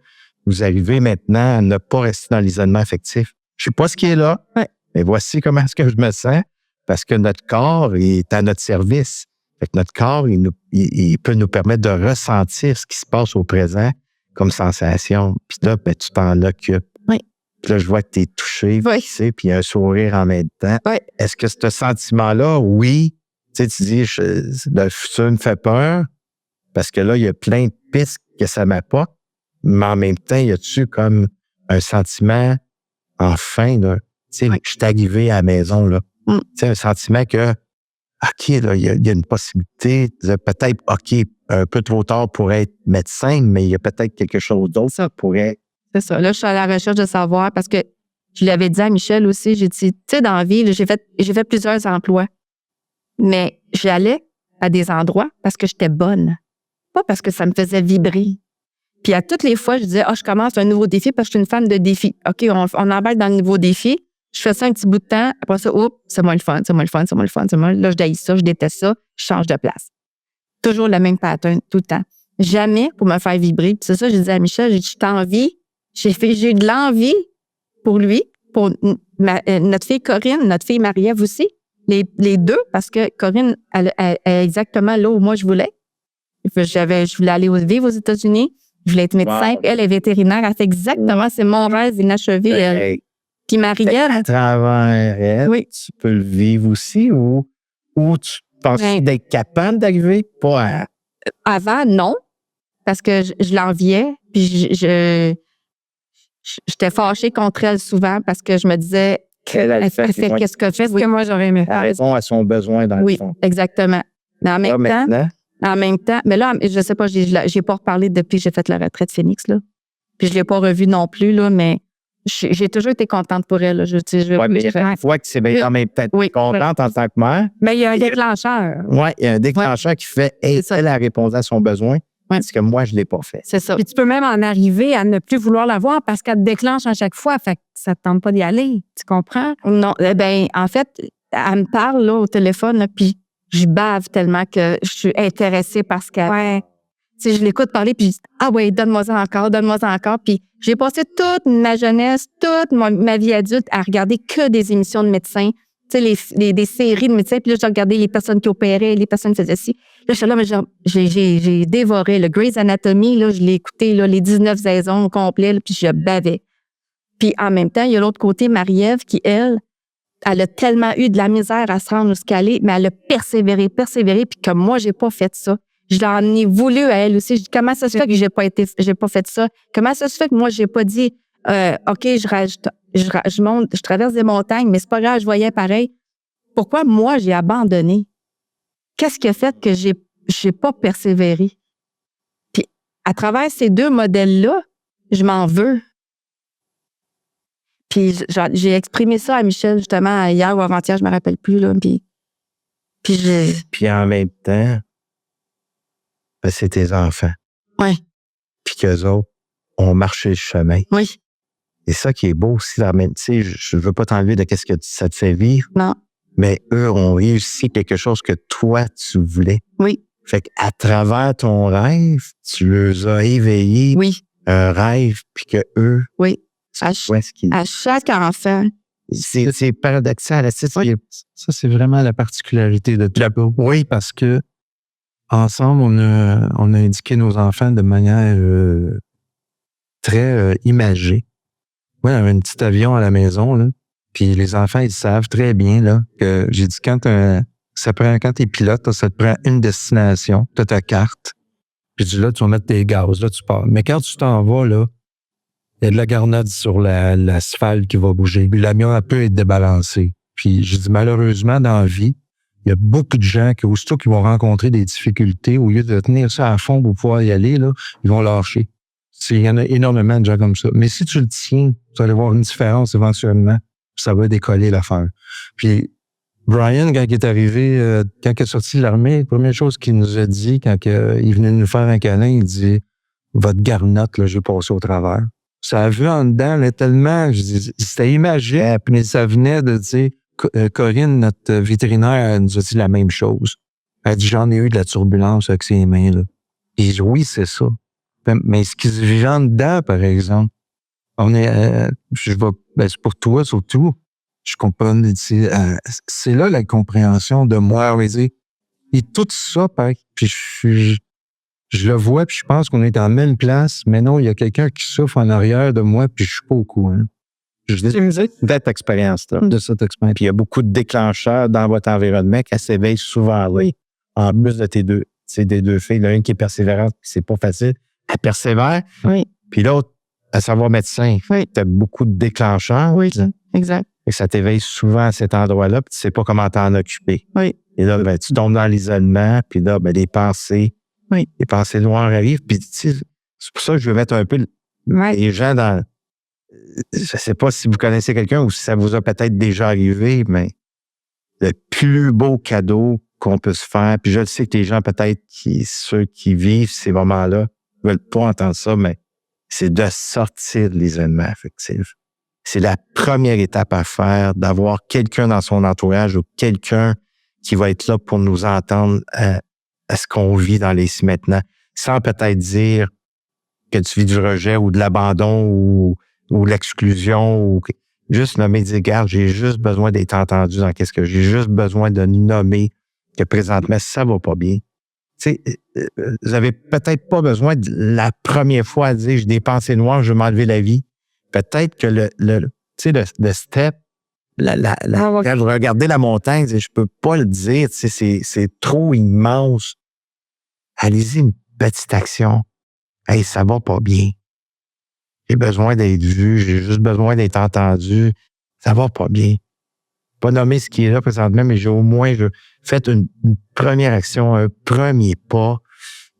vous arrivez maintenant à ne pas rester dans l'isolement affectif. Je sais pas ce qui est là, mais voici comment est-ce que je me sens. Parce que notre corps est à notre service. Fait que notre corps, il peut nous permettre de ressentir ce qui se passe au présent comme sensation. Puis là, ben, tu t'en occupes. Puis là, je vois que tu es touché, puis il y a un sourire en même temps. Est-ce que ce sentiment-là, oui, tu sais, tu dis, le futur me fait peur, parce que là, il y a plein de pistes que ça m'apporte, mais en même temps, y a-tu comme un sentiment, enfin, là, tu sais, je suis arrivé à la maison, là. Tu sais, un sentiment que, OK, là, il y a une possibilité, peut-être, OK, un peu trop tard pour être médecin, mais il y a peut-être quelque chose d'autre, ça pourrait C'est ça. Là, je suis à la recherche de savoir parce que je l'avais dit à Michel aussi. J'ai dit, tu sais, dans la vie, là, j'ai fait plusieurs emplois. Mais j'allais à des endroits parce que j'étais bonne. Pas parce que ça me faisait vibrer. Puis à toutes les fois, je disais, je commence un nouveau défi parce que je suis une femme de défi. OK, on embarque dans le nouveau défi. Je fais ça un petit bout de temps. Après ça, c'est moins le fun. Là, je déteste ça, je déteste ça. Je change de place. Toujours le même pattern, tout le temps. Jamais pour me faire vibrer. Puis c'est ça, j'ai dit à Michel, j'ai envie. J'ai eu de l'envie pour lui, pour notre fille Corinne, notre fille Marie-Ève aussi. Les deux, parce que Corinne, elle est exactement là où moi je voulais. Je voulais aller vivre aux États-Unis. Je voulais être médecin. Wow. Elle est vétérinaire. Elle fait exactement, c'est mon rêve inachevé. Hey, Puis Marie-Ève, à travers elle, Oui. tu peux le vivre aussi ou tu penses Ouais. d'être capable d'arriver? Pas à... avant, non, parce que je l'enviais. Puis j'étais fâchée contre elle souvent parce que je me disais, elle fait qu'est-ce que fait? Que moi, j'aurais aimé Elle faire. répond à son besoin dans Oui, le fond. exactement. Mais Là, en même temps, mais là, je sais pas, j'ai pas reparlé depuis que j'ai fait la retraite Phoenix, là. Puis je l'ai pas revue non plus, là, mais j'ai toujours été contente pour elle, là. mais une fois que c'est bien en même temps, Oui. contente en tant que mère. Mais il y a un déclencheur. Oui, il y a un déclencheur qui fait, C'est ça. elle a répondu à son besoin, parce que moi, je ne l'ai pas fait. C'est ça. Puis tu peux même en arriver à ne plus vouloir la voir parce qu'elle te déclenche à chaque fois. Fait que ça te tente pas d'y aller. Tu comprends? Non, en fait, elle me parle, là, au téléphone, là, puis je bave tellement que je suis intéressée parce qu'elle. Ouais. Tu sais, je l'écoute parler, puis je dis, donne-moi ça encore. Puis j'ai passé toute ma jeunesse, toute ma vie adulte à regarder que des émissions de médecins, tu sais, des séries de médecins. Puis là, j'ai regardé les personnes qui opéraient, les personnes qui faisaient ci. Là, je suis là, mais j'ai dévoré le Grey's Anatomy, là, je l'ai écouté, là, les 19 saisons au complet, là, puis je bavais. Puis en même temps, il y a l'autre côté, Marie-Ève, qui, elle a tellement eu de la misère à se rendre jusqu'à aller, mais elle a persévéré, puis que moi, j'ai pas fait ça. Je l'en ai voulu à elle aussi. Je dis, comment ça se fait que j'ai pas fait ça? Comment ça se fait que moi, j'ai pas dit, OK, je monte, je traverse des montagnes, mais c'est pas grave, je voyais pareil. Pourquoi moi, j'ai abandonné? Qu'est-ce qui a fait que j'ai pas persévéré? Puis, à travers ces deux modèles-là, je m'en veux. Puis, j'ai exprimé ça à Michel, justement, hier ou avant-hier, je me rappelle plus, là. Puis en même temps, ben, c'est tes enfants. Oui. Puis qu'eux autres ont marché le chemin. Oui. Et ça qui est beau aussi, tu sais, je veux pas t'enlever de qu'est-ce que ça te fait vivre, Non. mais eux ont réussi quelque chose que toi, tu voulais. Oui. Fait qu'à travers ton rêve, tu leur as éveillé Oui. un rêve, puis que eux, Oui. à chaque enfant. c'est paradoxal. Ça, Ça, c'est vraiment la particularité de tout. Oui, parce que ensemble, on a indiqué nos enfants de manière très imagée. Moi, j'avais un petit avion à la maison, là, puis les enfants, ils savent très bien là, que j'ai dit quand t'es pilote, là, ça te prend une destination, t'as ta carte, puis tu dis là, tu vas mettre tes gaz, là, tu pars. Mais quand tu t'en vas, là, il y a de la garnotte sur l'asphalte qui va bouger. Puis l'avion, elle peut être débalancé. Puis je dis malheureusement, dans la vie, il y a beaucoup de gens qui, aussitôt qu'ils vont rencontrer des difficultés, au lieu de tenir ça à fond pour pouvoir y aller, là, ils vont lâcher. Il y en a énormément de gens comme ça. Mais si tu le tiens, tu vas aller voir une différence éventuellement. Ça va décoller l'affaire. Puis Brian, quand il est arrivé, quand il est sorti de l'armée, la première chose qu'il nous a dit, quand il venait nous faire un câlin, il dit « Votre garnotte, là, j'ai passé au travers. » Ça a vu en dedans, là, tellement, je dis, c'était imagé, mais ça venait de dire, Corinne, notre vétérinaire, elle nous a dit la même chose. Elle dit, j'en ai eu de la turbulence avec ses mains, là. Et je dis, oui, c'est ça. Mais ce qui se vit en dedans, par exemple, c'est pour toi surtout, je comprends, c'est là la compréhension de moi, et tout ça, puis je le vois, puis je pense qu'on est en même place, mais non, il y a quelqu'un qui souffre en arrière de moi, puis je suis pas au courant. Je dis cette expérience-là. de cette expérience. Puis il y a beaucoup de déclencheurs dans votre environnement qui s'éveillent souvent, là. En plus de des deux filles, l'une qui est persévérante, c'est pas facile. Elle persévère. Oui. Puis l'autre, à savoir médecin. Oui. Tu as beaucoup de déclencheurs. Oui, exact. Et ça t'éveille souvent à cet endroit-là, puis tu sais pas comment t'en occuper. Oui. Et là, ben, tu tombes dans l'isolement, puis là, ben, les pensées noires arrivent. Puis tu sais, c'est pour ça que je veux mettre un peu Ouais. Les gens je sais pas si vous connaissez quelqu'un ou si ça vous a peut-être déjà arrivé, mais le plus beau cadeau qu'on peut se faire, puis je le sais que les gens peut-être ceux qui vivent ces moments-là veulent pas entendre ça, mais c'est de sortir de l'isolement affectif. C'est la première étape à faire, d'avoir quelqu'un dans son entourage ou quelqu'un qui va être là pour nous entendre à ce qu'on vit dans les ici maintenant, sans peut-être dire que tu vis du rejet ou de l'abandon ou l'exclusion ou juste nommer, dire, regarde, j'ai juste besoin d'être entendu dans qu'est-ce que j'ai juste besoin de nommer que présentement, ça va pas bien. Tu sais, vous avez peut-être pas besoin de la première fois à dire, j'ai des pensées noires, je vais m'enlever la vie. Peut-être que le step, quand vous regardez la montagne, je peux pas le dire, c'est trop immense. Allez-y, une petite action. Hey, ça va pas bien. J'ai besoin d'être vu, j'ai juste besoin d'être entendu. Ça va pas bien. Pas nommer ce qui est là présentement, mais j'ai au moins fait une première action, un premier pas.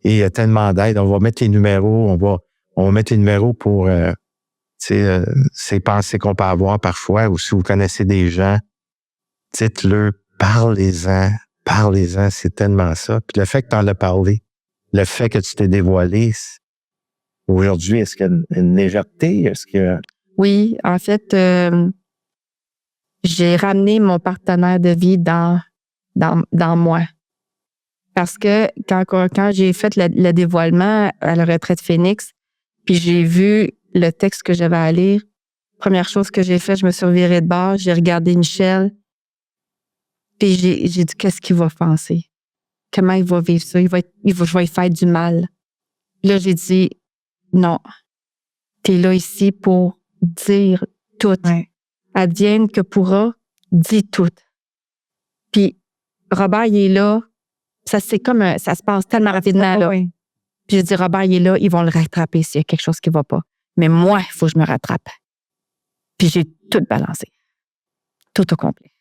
Et il y a tellement d'aide. On va mettre les numéros, on va mettre les numéros pour ces pensées qu'on peut avoir parfois, ou si vous connaissez des gens, dites-le, parlez-en, c'est tellement ça. Puis le fait que tu en as parlé, le fait que tu t'es dévoilé, aujourd'hui, est-ce qu'il y a une légèreté? Est-ce que... Oui, en fait, j'ai ramené mon partenaire de vie dans moi. Parce que quand j'ai fait le dévoilement à la retraite Phoenix, puis j'ai vu le texte que j'avais à lire, première chose que j'ai fait, je me suis revirée de bord, j'ai regardé Michel, puis j'ai dit, qu'est-ce qu'il va penser? Comment il va vivre ça? Je vais lui faire du mal. Là, j'ai dit, non, t'es là ici pour dire tout. Ouais. Advienne que pourra, dis tout. Puis Robert, il est là. Ça se passe tellement rapidement, là. Oui. Puis j'ai dit, Robert, il est là, ils vont le rattraper s'il y a quelque chose qui va pas. Mais moi, il faut que je me rattrape. Puis j'ai tout balancé. Tout au complet.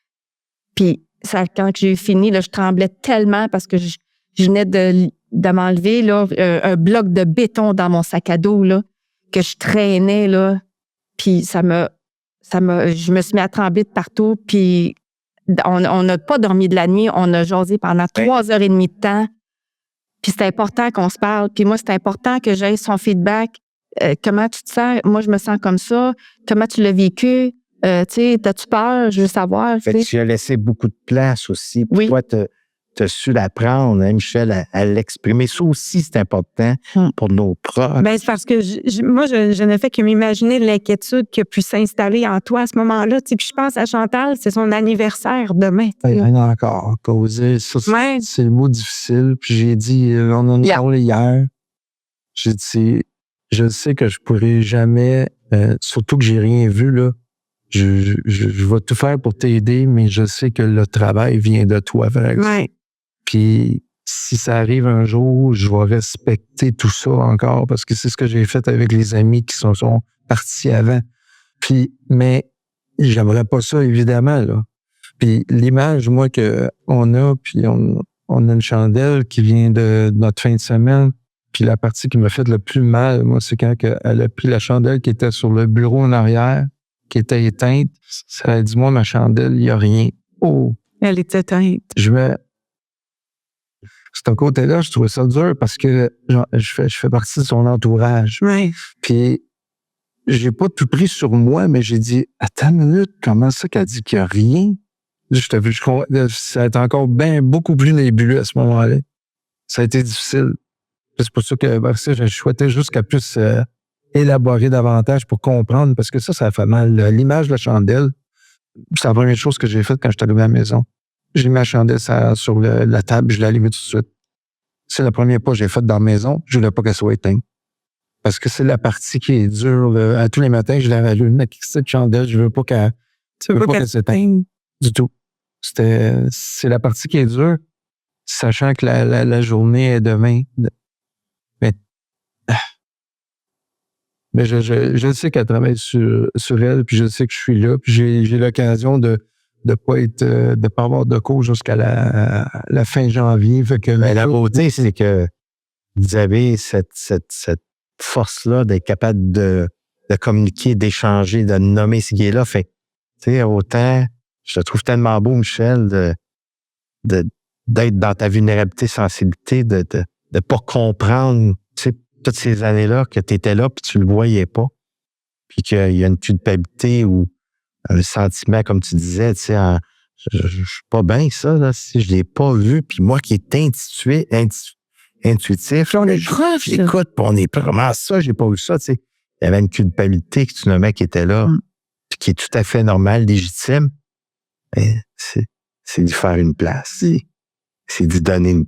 Puis ça, quand j'ai fini, là, je tremblais tellement parce que je venais de m'enlever là, un bloc de béton dans mon sac à dos là, que je traînais, là. Puis je me suis mis à trembler de partout. Puis on n'a pas dormi de la nuit. On a jasé pendant 3h30 de temps. Puis c'est important qu'on se parle. Puis moi, c'est important que j'aie son feedback. Comment tu te sens? Moi, je me sens comme ça. Comment tu l'as vécu? Tu sais, t'as-tu peur? Je veux savoir. En fait, tu as laissé beaucoup de place aussi. Puis oui. Toi, tu as su l'apprendre, hein, Michel, à l'exprimer. Ça aussi, c'est important pour nos proches. Ben, c'est parce que moi, je ne fais que m'imaginer l'inquiétude qui a pu s'installer en toi à ce moment-là. Tu sais, puis je pense à Chantal, c'est son anniversaire demain. Il y en a encore causé. Ça, c'est le mot difficile. Puis j'ai dit, on en a parlé hier. J'ai dit, je sais que je pourrais jamais, surtout que j'ai rien vu, là. Je vais tout faire pour t'aider, mais je sais que le travail vient de toi, par exemple. Ouais. Puis si ça arrive un jour, je vais respecter tout ça encore parce que c'est ce que j'ai fait avec les amis qui sont partis avant. Puis, mais j'aimerais pas ça, évidemment, là. Puis l'image, moi, qu'on a, puis on a une chandelle qui vient de notre fin de semaine. Puis la partie qui m'a fait le plus mal, moi, c'est quand elle a pris la chandelle qui était sur le bureau en arrière, qui était éteinte. Ça a dit, moi, ma chandelle, il n'y a rien. Oh! Elle était éteinte. C'est un côté-là, je trouvais ça dur parce que je fais partie de son entourage. Oui. Puis, j'ai pas tout pris sur moi, mais j'ai dit, attends une minute, comment ça qu'elle dit qu'il n'y a rien? Ça a été encore beaucoup plus nébuleux à ce moment-là. Ça a été difficile. C'est pour ça que je souhaitais juste qu'elle puisse élaborer davantage pour comprendre, parce que ça fait mal. L'image de la chandelle, c'est la première chose que j'ai faite quand je suis arrivé à la maison. J'ai mis la chandelle sur la table, je l'ai allumée tout de suite. C'est le premier pas que j'ai fait dans la maison. Je voulais pas qu'elle soit éteinte. Parce que c'est la partie qui est dure. À tous les matins, je la rallume avec cette chandelle. Je veux pas qu'elle s'éteigne du tout. C'est la partie qui est dure, sachant que la journée est demain. Mais je sais qu'elle travaille sur elle, puis je sais que je suis là, puis j'ai l'occasion de pas avoir de cours jusqu'à la fin janvier. Fait que la beauté, c'est que vous avez cette force-là d'être capable de communiquer, d'échanger, de nommer ce qui est là. Fait tu sais, autant, je te trouve tellement beau, Michel, d'être dans ta vulnérabilité, sensibilité, de pas comprendre, tu sais, toutes ces années-là que tu étais là puis tu le voyais pas. Puis qu'il y a une culpabilité ou un sentiment, comme tu disais, tu sais, je suis pas bien ça, là, si je l'ai pas vu. Puis moi qui est intuitif, On est proche, là. j'écoute, puis on est comment ça, j'ai pas vu ça, tu sais. Il y avait une culpabilité que tu nommais qui était là, puis qui est tout à fait normale, légitime. Mais c'est d'y faire une place. C'est d'y donner une...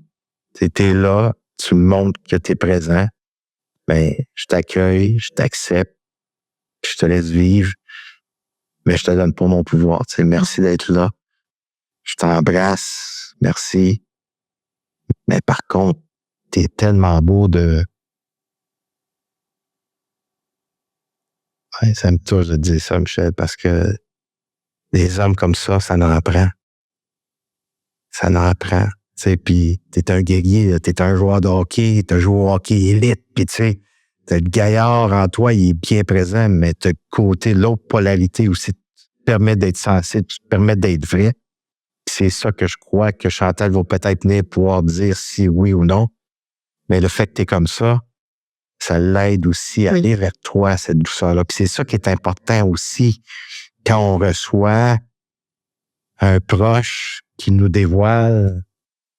T'es là, tu me montres que t'es présent. Ben, je t'accueille, je t'accepte, puis je te laisse vivre. Mais je te donne pas mon pouvoir. Tu sais, merci d'être là. Je t'embrasse. Merci. Mais par contre, t'es tellement beau de... Ouais, ça me touche de dire ça, Michel, parce que des hommes comme ça en apprend. Ça en apprend. Tu sais, puis t'es un guerrier, t'es un joueur de hockey, t'as joué au hockey élite, puis tu sais, t'as le gaillard en toi, il est bien présent, mais t'as le côté, l'autre polarité aussi, te permet d'être sensible, te permet d'être vrai. C'est ça que je crois que Chantal va peut-être venir pouvoir dire si oui ou non. Mais le fait que t'es comme ça l'aide aussi à aller vers toi, cette douceur-là. Puis c'est ça qui est important aussi quand on reçoit un proche qui nous dévoile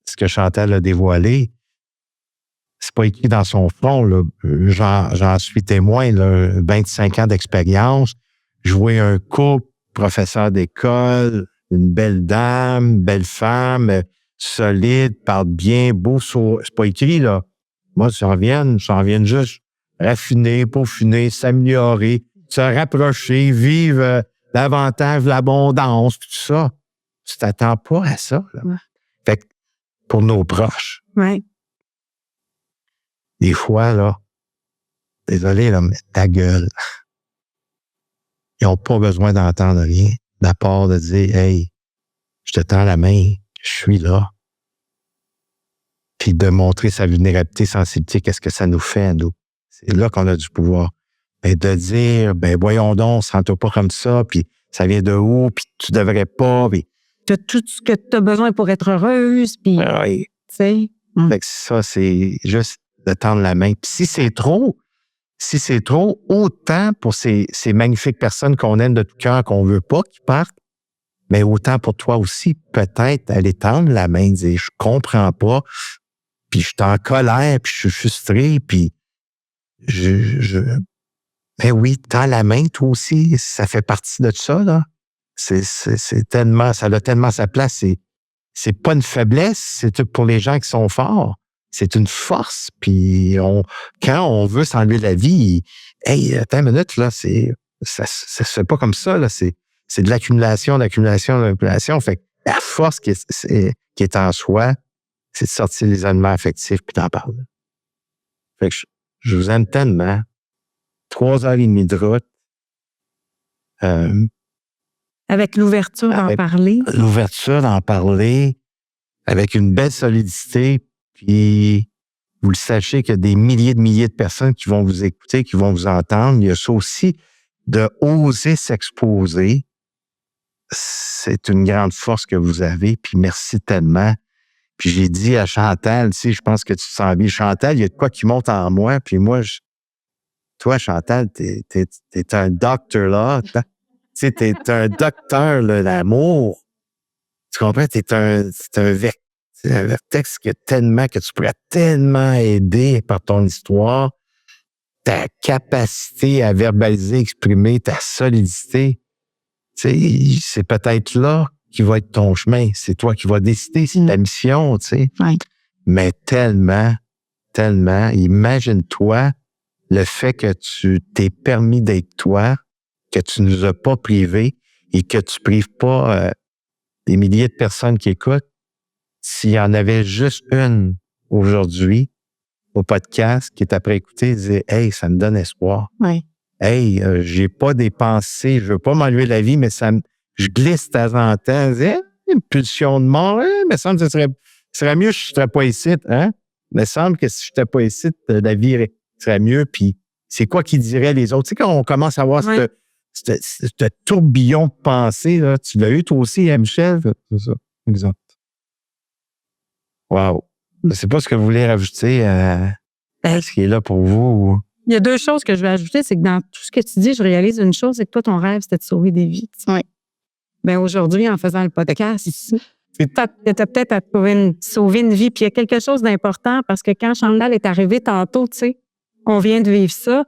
ce que Chantal a dévoilé. C'est pas écrit dans son front, là. J'en suis témoin, là, 25 ans d'expérience. Jouer un couple, professeur d'école, une belle dame, belle femme, solide, parle bien, beau. C'est pas écrit, là. Moi, j'en viens juste raffiner, peaufiner, s'améliorer, se rapprocher, vivre davantage l'abondance, tout ça. Tu t'attends pas à ça, là. Ouais. Fait que pour nos proches, des fois, là, désolé, là, mais ta gueule. Ils n'ont pas besoin d'entendre rien, d'à part de dire, hey, je te tends la main, je suis là. Puis de montrer sa vulnérabilité, sensibilité, qu'est-ce que ça nous fait à nous. C'est là qu'on a du pouvoir. Mais de dire, ben voyons donc, sens-toi pas comme ça, puis ça vient de où, puis tu devrais pas, puis... Tu as tout ce que tu as besoin pour être heureuse, puis, Oui. tu sais. Fait que ça, c'est juste de tendre la main. Puis si c'est trop, autant pour ces magnifiques personnes qu'on aime de tout cœur, qu'on veut pas qu'ils partent, mais autant pour toi aussi, peut-être aller tendre la main, dire, je comprends pas, puis je suis en colère, puis je suis frustré, puis ben oui, tends la main, toi aussi, ça fait partie de ça, là. C'est tellement, ça a tellement sa place. C'est pas une faiblesse, c'est pour les gens qui sont forts. C'est une force. Puis quand on veut s'enlever la vie, hey, attends une minute, là, ça se fait pas comme ça, là. C'est de l'accumulation. Fait que la force qui est en soi, c'est de sortir les éléments affectifs puis d'en parler. Fait que je vous aime tellement. 3h30 de route. Avec l'ouverture d'en parler. L'ouverture d'en parler avec une belle solidité, puis vous le sachez qu'il y a des milliers de personnes qui vont vous écouter, qui vont vous entendre. Il y a ça aussi de oser s'exposer. C'est une grande force que vous avez, puis merci tellement. Puis j'ai dit à Chantal, tu sais, je pense que tu te sens bien. Chantal, il y a de quoi qui monte en moi, puis moi, toi, Chantal, t'es un docteur là. Tu sais, t'es un docteur, là, l'amour. Tu comprends? T'es un vertex que tu pourrais tellement aider par ton histoire, ta capacité à verbaliser, exprimer, ta solidité. Tu sais, c'est peut-être là qui va être ton chemin. C'est toi qui vas décider, c'est ta mission, tu sais. Ouais. Mais tellement, imagine-toi le fait que tu t'es permis d'être toi, que tu ne nous as pas privés et que tu prives pas des milliers de personnes qui écoutent. S'il y en avait juste une aujourd'hui au podcast qui est après écouter, disait, hey, ça me donne espoir. Ouais. Hey, j'ai pas des pensées, je veux pas m'enlever la vie, mais je glisse de temps en temps. Je dis, une pulsion de mort, mais ça me semble que ce serait mieux si je serais pas ici, hein? Il me semble que si je n'étais pas ici, la vie serait mieux, puis c'est quoi qui dirait les autres. Tu sais, quand on commence à voir ce tourbillon de pensée, là, tu l'as eu toi aussi, hein, Michel? C'est ça, exact. Wow. Je ne sais pas ce que vous voulez rajouter à ce qui est là pour vous. Il y a 2 choses que je vais ajouter, c'est que dans tout ce que tu dis, je réalise une chose, c'est que toi, ton rêve, c'était de sauver des vies. Oui. Bien, aujourd'hui, en faisant le podcast, tu as peut-être à sauver une vie. Puis il y a quelque chose d'important parce que quand Chantal est arrivée tantôt, tu sais, on vient de vivre ça,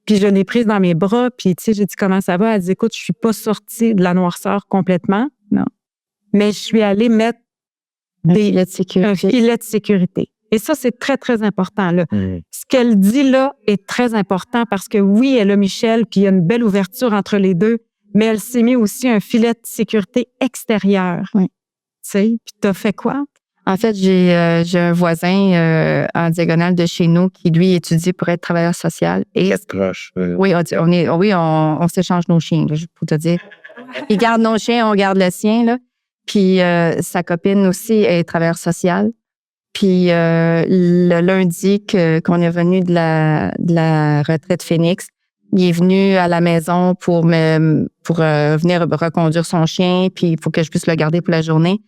puis je l'ai prise dans mes bras, puis tu sais, j'ai dit comment ça va. Elle dit, écoute, je suis pas sortie de la noirceur complètement, non, mais je suis allée mettre un filet de sécurité. Et ça, c'est très, très important. Là. Ce qu'elle dit là est très important parce que oui, elle a Michel, puis il y a une belle ouverture entre les deux, mais elle s'est mis aussi un filet de sécurité extérieur. Oui. Tu sais, puis t'as fait quoi? En fait, j'ai un voisin en diagonale de chez nous qui, lui, étudie pour être travailleur social. Et oui, on s'échange nos chiens, là, pour te dire. Il garde nos chiens, on garde le sien. Là. Puis sa copine aussi est travailleur social. Puis le lundi qu'on est venu de la retraite Phoenix, il est venu à la maison pour venir reconduire son chien, puis il faut que je puisse le garder pour la journée.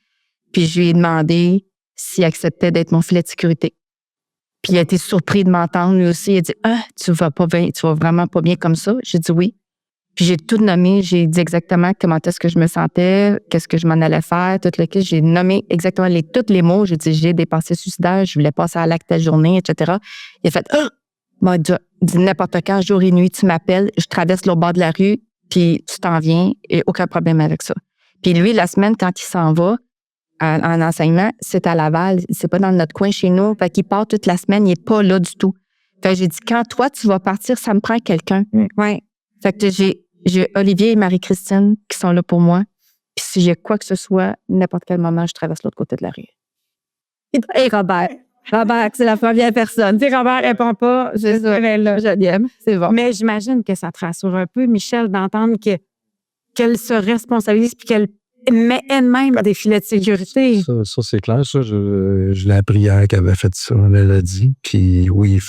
Puis je lui ai demandé s'il acceptait d'être mon filet de sécurité. Puis il a été surpris de m'entendre, lui aussi. Il a dit « Ah, tu vas vraiment pas bien comme ça? » J'ai dit « Oui. » Puis j'ai tout nommé, j'ai dit exactement comment est-ce que je me sentais, qu'est-ce que je m'en allais faire, tout le kit. J'ai nommé exactement tous les mots. J'ai dit « J'ai des pensées suicidaires, je voulais passer à l'acte de la journée, etc. » Il a fait « Ah! » Il m'a dit n'importe quand, jour et nuit, tu m'appelles, je traverse l'autre bord de la rue, puis tu t'en viens, et aucun problème avec ça. Puis lui, la semaine, quand il s'en va en enseignement, c'est à Laval, c'est pas dans notre coin chez nous, fait qu'il part toute la semaine, il est pas là du tout. Fait que j'ai dit, quand toi, tu vas partir, ça me prend quelqu'un. Ouais. Fait que j'ai Olivier et Marie-Christine qui sont là pour moi, puis si j'ai quoi que ce soit, n'importe quel moment, je traverse l'autre côté de la rue. Et Robert, c'est la première personne. Tu sais, Robert répond pas, je l'aime, c'est bon. Mais j'imagine que ça te rassure un peu, Michel, d'entendre qu'elle se responsabilise puis qu'elle met elle-même des filets de sécurité. Ça c'est clair. Ça, je l'ai appris hier qu'elle avait fait ça. Elle l'a dit. Puis oui,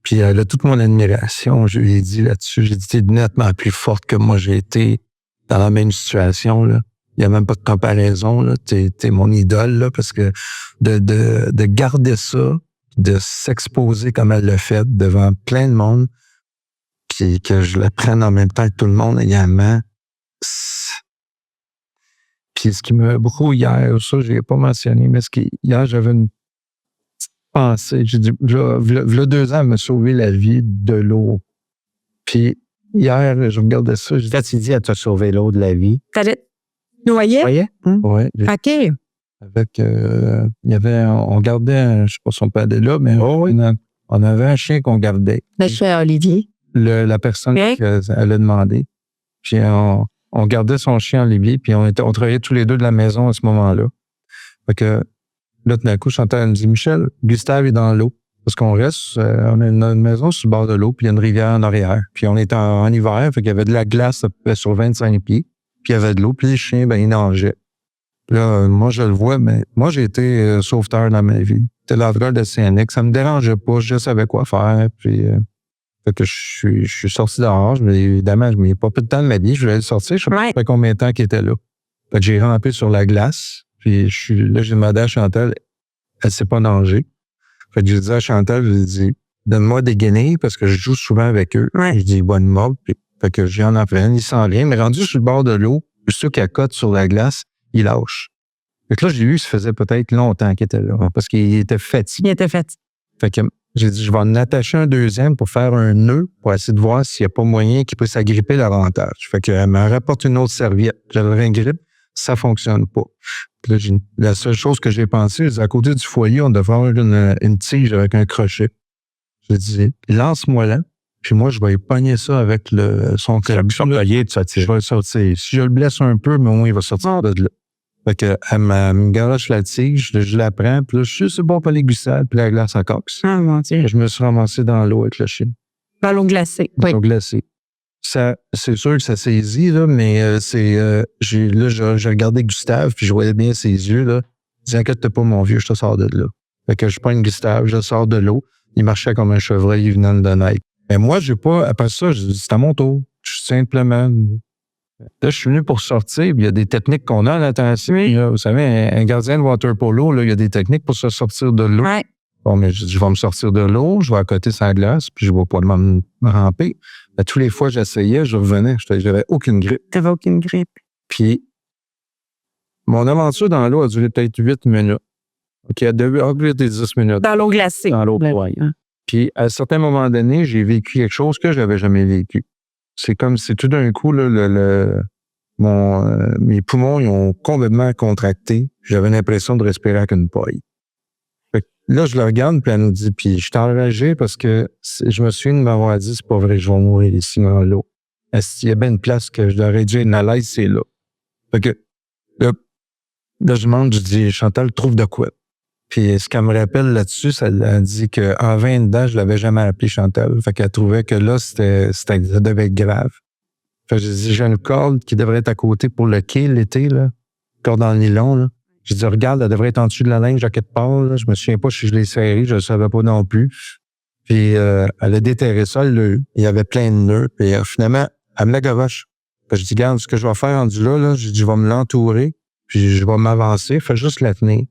puis elle a toute mon admiration. Je lui ai dit là-dessus, j'ai dit, t'es nettement plus forte que moi. J'ai été dans la même situation, là. Il n'y a même pas de comparaison, là. T'es mon idole, là, parce que de garder ça, de s'exposer comme elle l'a fait devant plein de monde, puis que je le prenne en même temps que tout le monde également. Puis ce qui me brouille hier, ça, je l'ai pas mentionné, mais hier, j'avais une petite pensée. J'ai dit, v'là 2 ans, elle m'a sauvé la vie de l'eau. Puis hier, je regardais ça. Quand tu dis, elle t'a sauvé l'eau de la vie. T'allais noyer? Oui. OK. Avec, il y avait, on gardait, je sais pas si on peut aller là, mais on avait un chien qu'on gardait. Là, je suis à Olivier. La personne elle a demandé. Puis on gardait son chien Olivier, puis on travaillait tous les deux de la maison à ce moment-là. Fait que là, tout d'un coup, Chantal me dit, Michel, Gustave est dans l'eau. Parce qu'on reste, on a une maison sur le bord de l'eau, puis il y a une rivière en arrière. Puis on était en hiver, fait qu'il y avait de la glace sur 25 pieds. Puis il y avait de l'eau, puis les chiens, ben, ils nageaient. Là, moi, je le vois, mais moi, j'ai été sauveteur dans ma vie. J'étais laveur de CNX, ça me dérangeait pas, je savais quoi faire. Puis, fait que je suis sorti dehors. Évidemment, je m'ai pas peu de temps de ma vie, je voulais sortir, je sais pas combien de temps qu'il était là. Fait que j'ai rampé sur la glace, puis là, j'ai demandé à Chantal, elle sait pas nager. Fait que j'ai dit à Chantal, je lui ai dit, donne-moi des guenilles, parce que je joue souvent avec eux. Je dis, bonne mode, puis fait que j'en ai fait, il s'en vient, mais rendu sur le bord de l'eau, ceux qui accotent sur la glace, il lâche. Fait que là, j'ai vu, ça faisait peut-être longtemps qu'il était là, parce qu'il était fatigué. Il était fatigué. Fait que j'ai dit, je vais en attacher un deuxième pour faire un nœud, pour essayer de voir s'il n'y a pas moyen qu'il puisse agripper davantage. Fait qu'elle me rapporte une autre serviette. Je le réagrippe, ça fonctionne pas. Puis là, la seule chose que j'ai pensé, c'est à côté du foyer, on devait avoir une tige avec un crochet. Je dis, lance-moi là. Puis moi, je vais y pogner ça avec son collier. Je vais le sortir. Si je le blesse un peu, mais au moins, il va sortir de là. Fait que, elle me garoche la tige, je la prends, puis là, je suis sur le bord pour les glissades, puis la glace à cox. Ah, mon Dieu. Je me suis ramassé dans l'eau avec le chien. Dans l'eau glacée. L'eau glacée. Ça, c'est sûr que ça saisit, là, mais j'ai regardé Gustave, puis je voyais bien ses yeux, là. Je dis, inquiète pas, mon vieux, je te sors de là. Fait que je prends Gustave, je sors de l'eau. Il marchait comme un chevreuil, il venait de naître. Mais moi, j'ai pas, après ça, j'ai dit, c'est à mon tour. Simplement. Là, je suis venu pour sortir, puis il y a des techniques qu'on a en natation. Là. Vous savez, un gardien de water polo, là, il y a des techniques pour se sortir de l'eau. Ouais. Bon, mais je vais me sortir de l'eau, je vais à côté sur la glace, puis je vais pas me ramper. Mais tous les fois que j'essayais, je revenais. J'avais aucune grippe. T'avais aucune grippe. Puis, mon aventure dans l'eau a duré peut-être 8 minutes. OK, elle a duré 10 minutes. Dans l'eau glacée. Dans l'eau froide. Puis, à un certain moment donné, j'ai vécu quelque chose que je n'avais jamais vécu. C'est comme si tout d'un coup, là, mes poumons ils ont complètement contracté. J'avais l'impression de respirer avec une paille. Fait que là, je le regarde, puis elle nous dit, puis je suis enragé parce que je me souviens de m'avoir dit, c'est pas vrai, je vais mourir ici dans l'eau. Il y a bien une place que je devrais dire, une alaise, c'est là. Fait que là, je demande, je dis, Chantal, trouve de quoi? Puis ce qu'elle me rappelle là-dessus, ça a dit qu'en 20 ans, je l'avais jamais appelé Chantal. Fait qu'elle trouvait que là, ça devait être grave. Fait que j'ai dit, j'ai une corde qui devrait être à côté pour le quai l'été, là. Corde en nylon, là. J'ai dit, regarde, elle devrait être en dessous de la linge à quelque part, là. Je me souviens pas si je l'ai serrée, je le savais pas non plus. Puis elle a déterré ça, elle l'a eu. Il y avait plein de nœuds. Puis finalement, elle me la gavoche. Fait que je dis, regarde, ce que je vais faire rendu là, j'ai dit, je vais me l'entourer, puis je vais m'avancer, fais juste la tenir.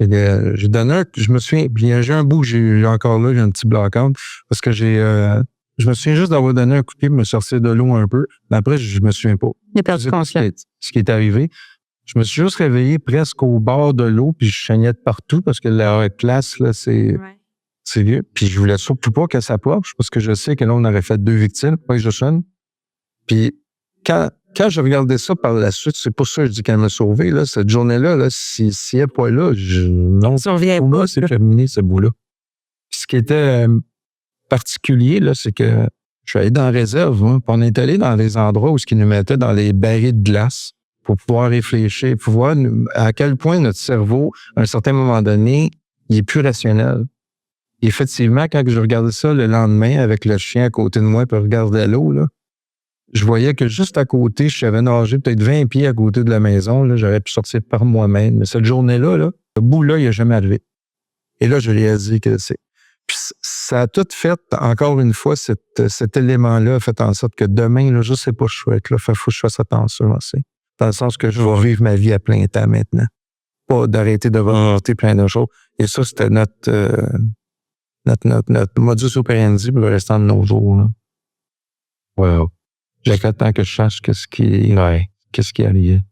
J'ai donné je me souviens, j'ai un bout, j'ai encore là, j'ai un petit blackout, parce que je me souviens juste d'avoir donné un coup de pied, me sortir de l'eau un peu. Mais après, je me souviens pas. Il a perdu conscience. Ce qui est arrivé. Je me suis juste réveillé presque au bord de l'eau, puis je saignais de partout, parce que la classe, là, c'est vieux. Puis je voulais surtout pas que ça plonge, parce que je sais que là, on aurait fait 2 victimes, pas que je sonne. Puis quand je regardais ça par la suite, c'est pour ça que je dis qu'elle m'a sauvé, là, cette journée-là, là, si elle n'est pas là, non, pour moi, c'est terminé, ce bout-là. Puis ce qui était particulier, là, c'est que je suis allé dans la réserve, hein, puis on est allé dans des endroits où ce qu'ils nous mettaient dans les barils de glace pour pouvoir réfléchir, pour voir à quel point notre cerveau, à un certain moment donné, il est plus rationnel. Et effectivement, quand je regardais ça le lendemain avec le chien à côté de moi, puis je regardais l'eau, là, je voyais que juste à côté, je savais nager peut-être 20 pieds à côté de la maison. Là, j'aurais pu sortir par moi-même. Mais cette journée-là, là, ce bout-là, il n'a jamais arrivé. Et là, je lui ai dit que c'est. Puis ça a tout fait, encore une fois, cet élément-là a fait en sorte que demain, là, je ne sais pas, je vais être là. Il faut que je fasse attention aussi. Dans le sens que je vais vivre ma vie à plein temps maintenant. Pas d'arrêter de volonté plein de choses. Et ça, c'était notre modus operandi pour le restant de nos jours. Là. Wow. J'attends que je sache qu'est-ce qui arrive.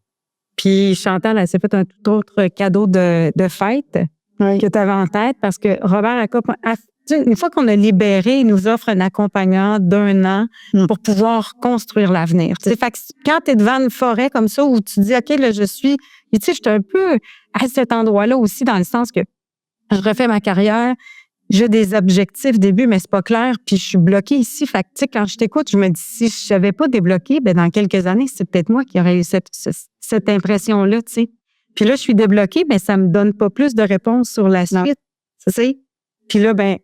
Puis Chantal, elle s'est fait un tout autre cadeau de fête que tu avais en tête parce que Robert une fois qu'on a libéré, il nous offre un accompagnant d'1 an pour pouvoir construire l'avenir. Fait que quand tu es devant une forêt comme ça où tu dis, OK, là, je suis un peu à cet endroit-là aussi dans le sens que je refais ma carrière, j'ai des objectifs début, mais c'est pas clair, puis je suis bloquée ici. Fait que, tu sais, quand je t'écoute, je me dis, si je savais pas débloquer, ben dans quelques années, c'est peut-être moi qui aurais eu cette impression-là, tu sais. Puis là, je suis débloquée, mais ça me donne pas plus de réponses sur la suite, tu sais. Puis là, ben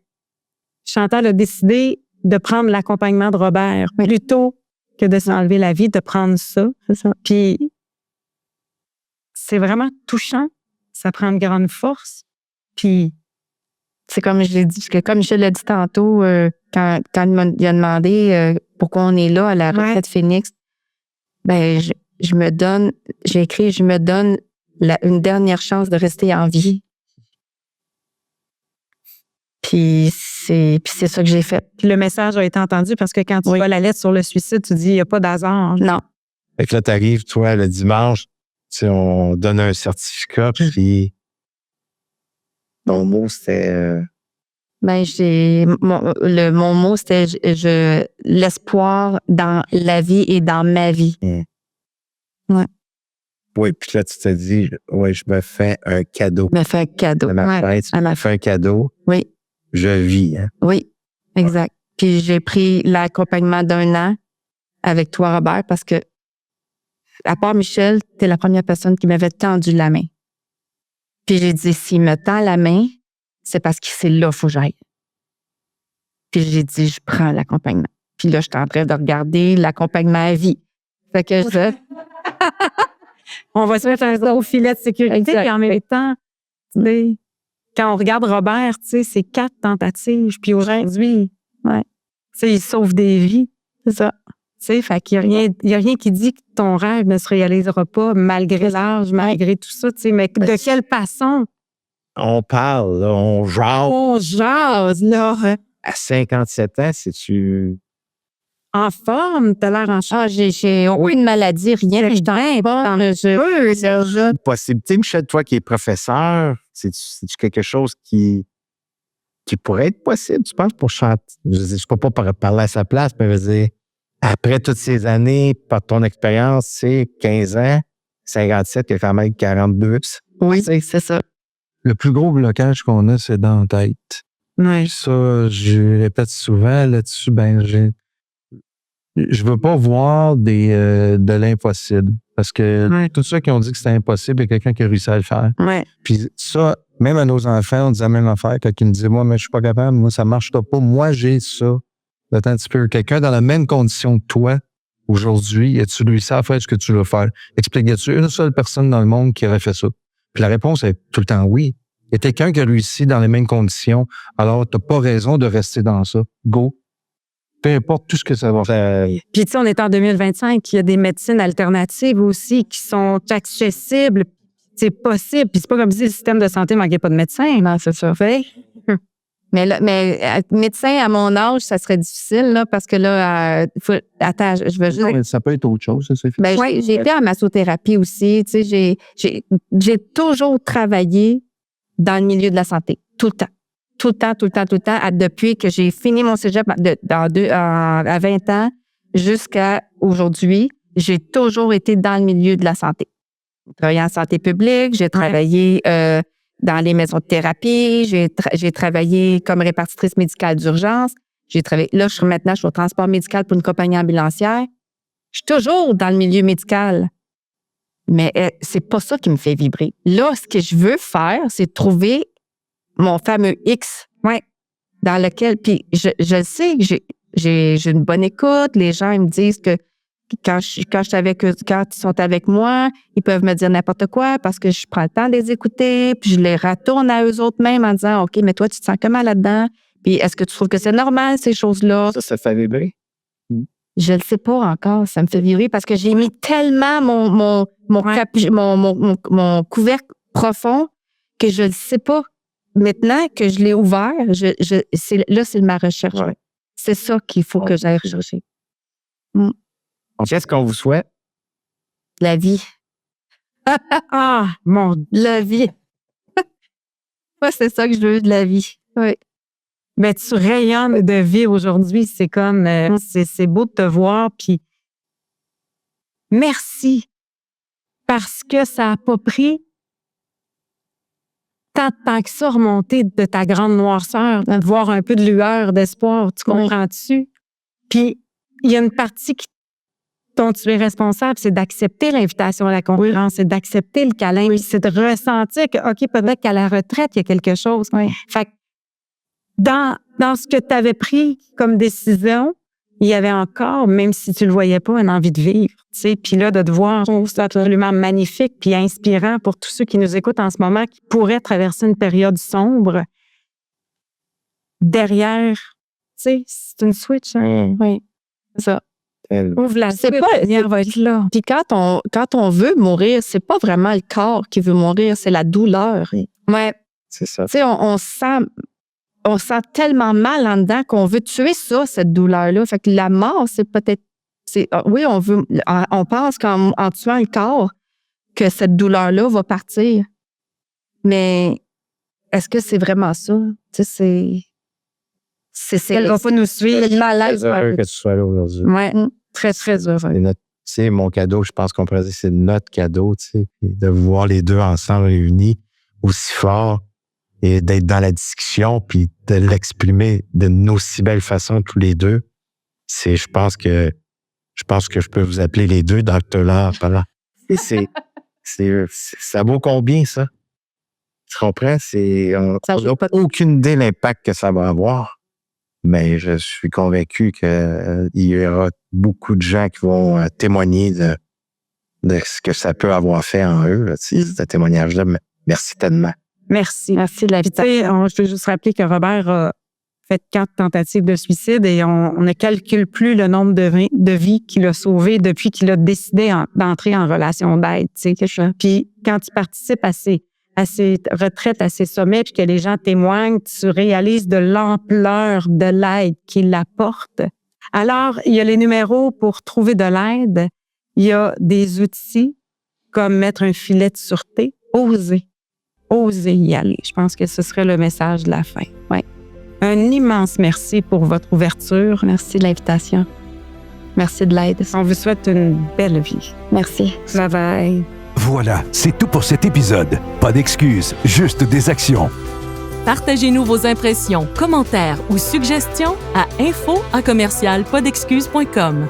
Chantal a décidé de prendre l'accompagnement de Robert plutôt que de s'enlever la vie, de prendre ça. C'est ça. Puis c'est vraiment touchant. Ça prend une grande force. Puis c'est comme je l'ai dit, comme je l'ai dit tantôt, quand il a demandé pourquoi on est là à la retraite Phoenix, ben j'ai écrit, je me donne une dernière chance de rester en vie. Puis c'est ça que j'ai fait. Puis le message a été entendu parce que quand tu vois la lettre sur le suicide, tu dis il n'y a pas d'hasard. Non. Fait que là, t'arrives, toi, le dimanche, on donne un certificat, puis ton mot, c'était... Ben, mon mot, c'était l'espoir dans la vie et dans ma vie. Ouais. Oui, puis là, tu t'es dit, je me fais un cadeau. Je me fais un cadeau. À ma fête, je me fais un cadeau. Oui. Je vis. Hein? Oui, exact. Puis j'ai pris l'accompagnement d'1 an avec toi, Robert, parce que, à part Michel, t'es la première personne qui m'avait tendu la main. Puis j'ai dit, s'il me tend la main, c'est parce que c'est là, il faut que j'aille. Puis j'ai dit, je prends l'accompagnement. Puis là, je suis en train de regarder l'accompagnement à vie. Fait que on va se mettre un gros filet de sécurité. Puis en même temps, quand on regarde Robert, c'est 4 tentatives. Puis aujourd'hui, sais, il sauve des vies. C'est ça. Tu sais, fait qu'il y a rien qui dit que ton rêve ne se réalisera pas malgré l'âge, malgré tout ça, tu sais, mais de quelle façon? On parle, là, on jase. On jase, là. À 57 ans, c'est-tu... En forme, t'as l'air en forme. Ah, j'ai aucune maladie, rien. Je suis dans le jeu. Possible. Tu sais, Michel, toi qui es professeur, c'est-tu quelque chose qui pourrait être possible, tu penses, pour chanter? Je ne peux pas parler à sa place, mais je veux dire, après toutes ces années, par ton expérience, c'est 15 ans, 57, il y a quand même 42. Oui, c'est ça. Le plus gros blocage qu'on a, c'est dans la tête. Oui. Ça, je répète souvent là-dessus, je veux pas voir de l'impossible. Parce que tous ceux qui ont dit que c'était impossible, il y a quelqu'un qui a réussi à le faire. Ouais. Puis ça, même à nos enfants, on disait la même affaire quand ils me disaient, moi, mais je suis pas capable, moi, ça marche pas. Moi, j'ai ça. Attends un petit peu. Quelqu'un dans la même condition que toi, aujourd'hui, as-tu réussi à faire ce que tu veux faire? Expliques-tu une seule personne dans le monde qui aurait fait ça? Puis la réponse est tout le temps oui. Il y a quelqu'un qui a réussi dans les mêmes conditions, alors t'as pas raison de rester dans ça. Go. Peu importe tout ce que ça va faire. Puis, tu sais, on est en 2025, il y a des médecines alternatives aussi qui sont accessibles. C'est possible. Puis, c'est pas comme si le système de santé manquait pas de médecins. Non, c'est ça. Mais médecin à mon âge, ça serait difficile, là, parce que là, attends, je veux juste. Non, mais ça peut être autre chose, ça, c'est fait. Ben, j'ai été en massothérapie aussi. Tu sais, j'ai toujours travaillé dans le milieu de la santé. Tout le temps. Tout le temps. Depuis que j'ai fini mon cégep à 20 ans jusqu'à aujourd'hui, j'ai toujours été dans le milieu de la santé. J'ai travaillé en santé publique, j'ai travaillé dans les maisons de thérapie, j'ai travaillé comme répartitrice médicale d'urgence. Là, maintenant, je suis au transport médical pour une compagnie ambulancière. Je suis toujours dans le milieu médical. Mais c'est pas ça qui me fait vibrer. Là, ce que je veux faire, c'est trouver mon fameux X, dans lequel, puis je sais que j'ai une bonne écoute. Les gens, ils me disent que quand ils sont avec moi, ils peuvent me dire n'importe quoi parce que je prends le temps de les écouter, puis je les retourne à eux autres mêmes en disant, OK, mais toi, tu te sens comment là-dedans? Puis est-ce que tu trouves que c'est normal, ces choses-là? Ça fait vibrer? Je le sais pas encore. Ça me fait vibrer parce que j'ai mis tellement mon couvercle profond que je le sais pas. Maintenant que je l'ai ouvert, c'est ma recherche. Ouais. C'est ça qu'il faut que j'aille rechercher. Qu'est-ce qu'on vous souhaite? La vie. La vie. Moi, c'est ça que je veux, de la vie. Oui. Ben, tu rayonnes de vie aujourd'hui. C'est comme, c'est beau de te voir. Puis, merci. Parce que ça n'a pas pris tant de temps que ça remonter de ta grande noirceur, de voir un peu de lueur, d'espoir. Tu comprends-tu? Puis, il y a une partie dont tu es responsable, c'est d'accepter l'invitation à la conférence, c'est d'accepter le câlin, puis c'est de ressentir que, OK, peut-être qu'à la retraite, il y a quelque chose. Fait que dans ce que tu avais pris comme décision, il y avait encore, même si tu le voyais pas, une envie de vivre. Tu sais, puis là, de te voir, c'est absolument magnifique puis inspirant pour tous ceux qui nous écoutent en ce moment, qui pourraient traverser une période sombre. Derrière, tu sais, c'est une switch. Hein? Oui, c'est ça. Ouvre la switch, la lumière va être là. Puis quand on veut mourir, c'est pas vraiment le corps qui veut mourir, c'est la douleur. Ouais. C'est ça. Tu sais, on sent tellement mal en dedans qu'on veut tuer ça, cette douleur-là. Fait que la mort, c'est peut-être... Oui, on pense qu'en tuant le corps, que cette douleur-là va partir. Mais est-ce que c'est vraiment ça? Tu sais, Elle va pas nous suivre. Le malaise. Très heureux que tu sois là aujourd'hui. Oui, très, très heureux. C'est mon cadeau, je pense qu'on pourrait dire que c'est notre cadeau, tu sais, de voir les deux ensemble réunis aussi fort et d'être dans la discussion puis de l'exprimer d'une aussi belle façon tous les deux. Je pense que je peux vous appeler les deux Dr. Laure. Ça vaut combien, ça? Tu comprends? On n'a aucune idée de l'impact que ça va avoir. Mais je suis convaincu qu'il y aura beaucoup de gens qui vont témoigner de ce que ça peut avoir fait en eux, là, ce témoignage-là. Merci tellement. Merci. Merci de l'invitation. Je veux juste rappeler que Robert a fait 4 tentatives de suicide et on ne calcule plus le nombre de vies qu'il a sauvées depuis qu'il a décidé d'entrer en relation d'aide. Tu sais. Puis quand tu participes à ces retraites, à ces sommets, puis que les gens témoignent, tu réalises de l'ampleur de l'aide qu'il apporte. Alors, il y a les numéros pour trouver de l'aide. Il y a des outils comme mettre un filet de sûreté. Osez y aller. Je pense que ce serait le message de la fin. Ouais. Un immense merci pour votre ouverture. Merci de l'invitation. Merci de l'aide. On vous souhaite une belle vie. Merci. Bye bye. Voilà, c'est tout pour cet épisode. Pas d'excuses, juste des actions. Partagez-nous vos impressions, commentaires ou suggestions à info@podexcuses.com.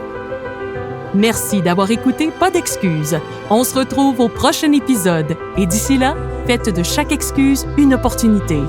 Merci d'avoir écouté Pas d'excuses. On se retrouve au prochain épisode et d'ici là, faites de chaque excuse une opportunité.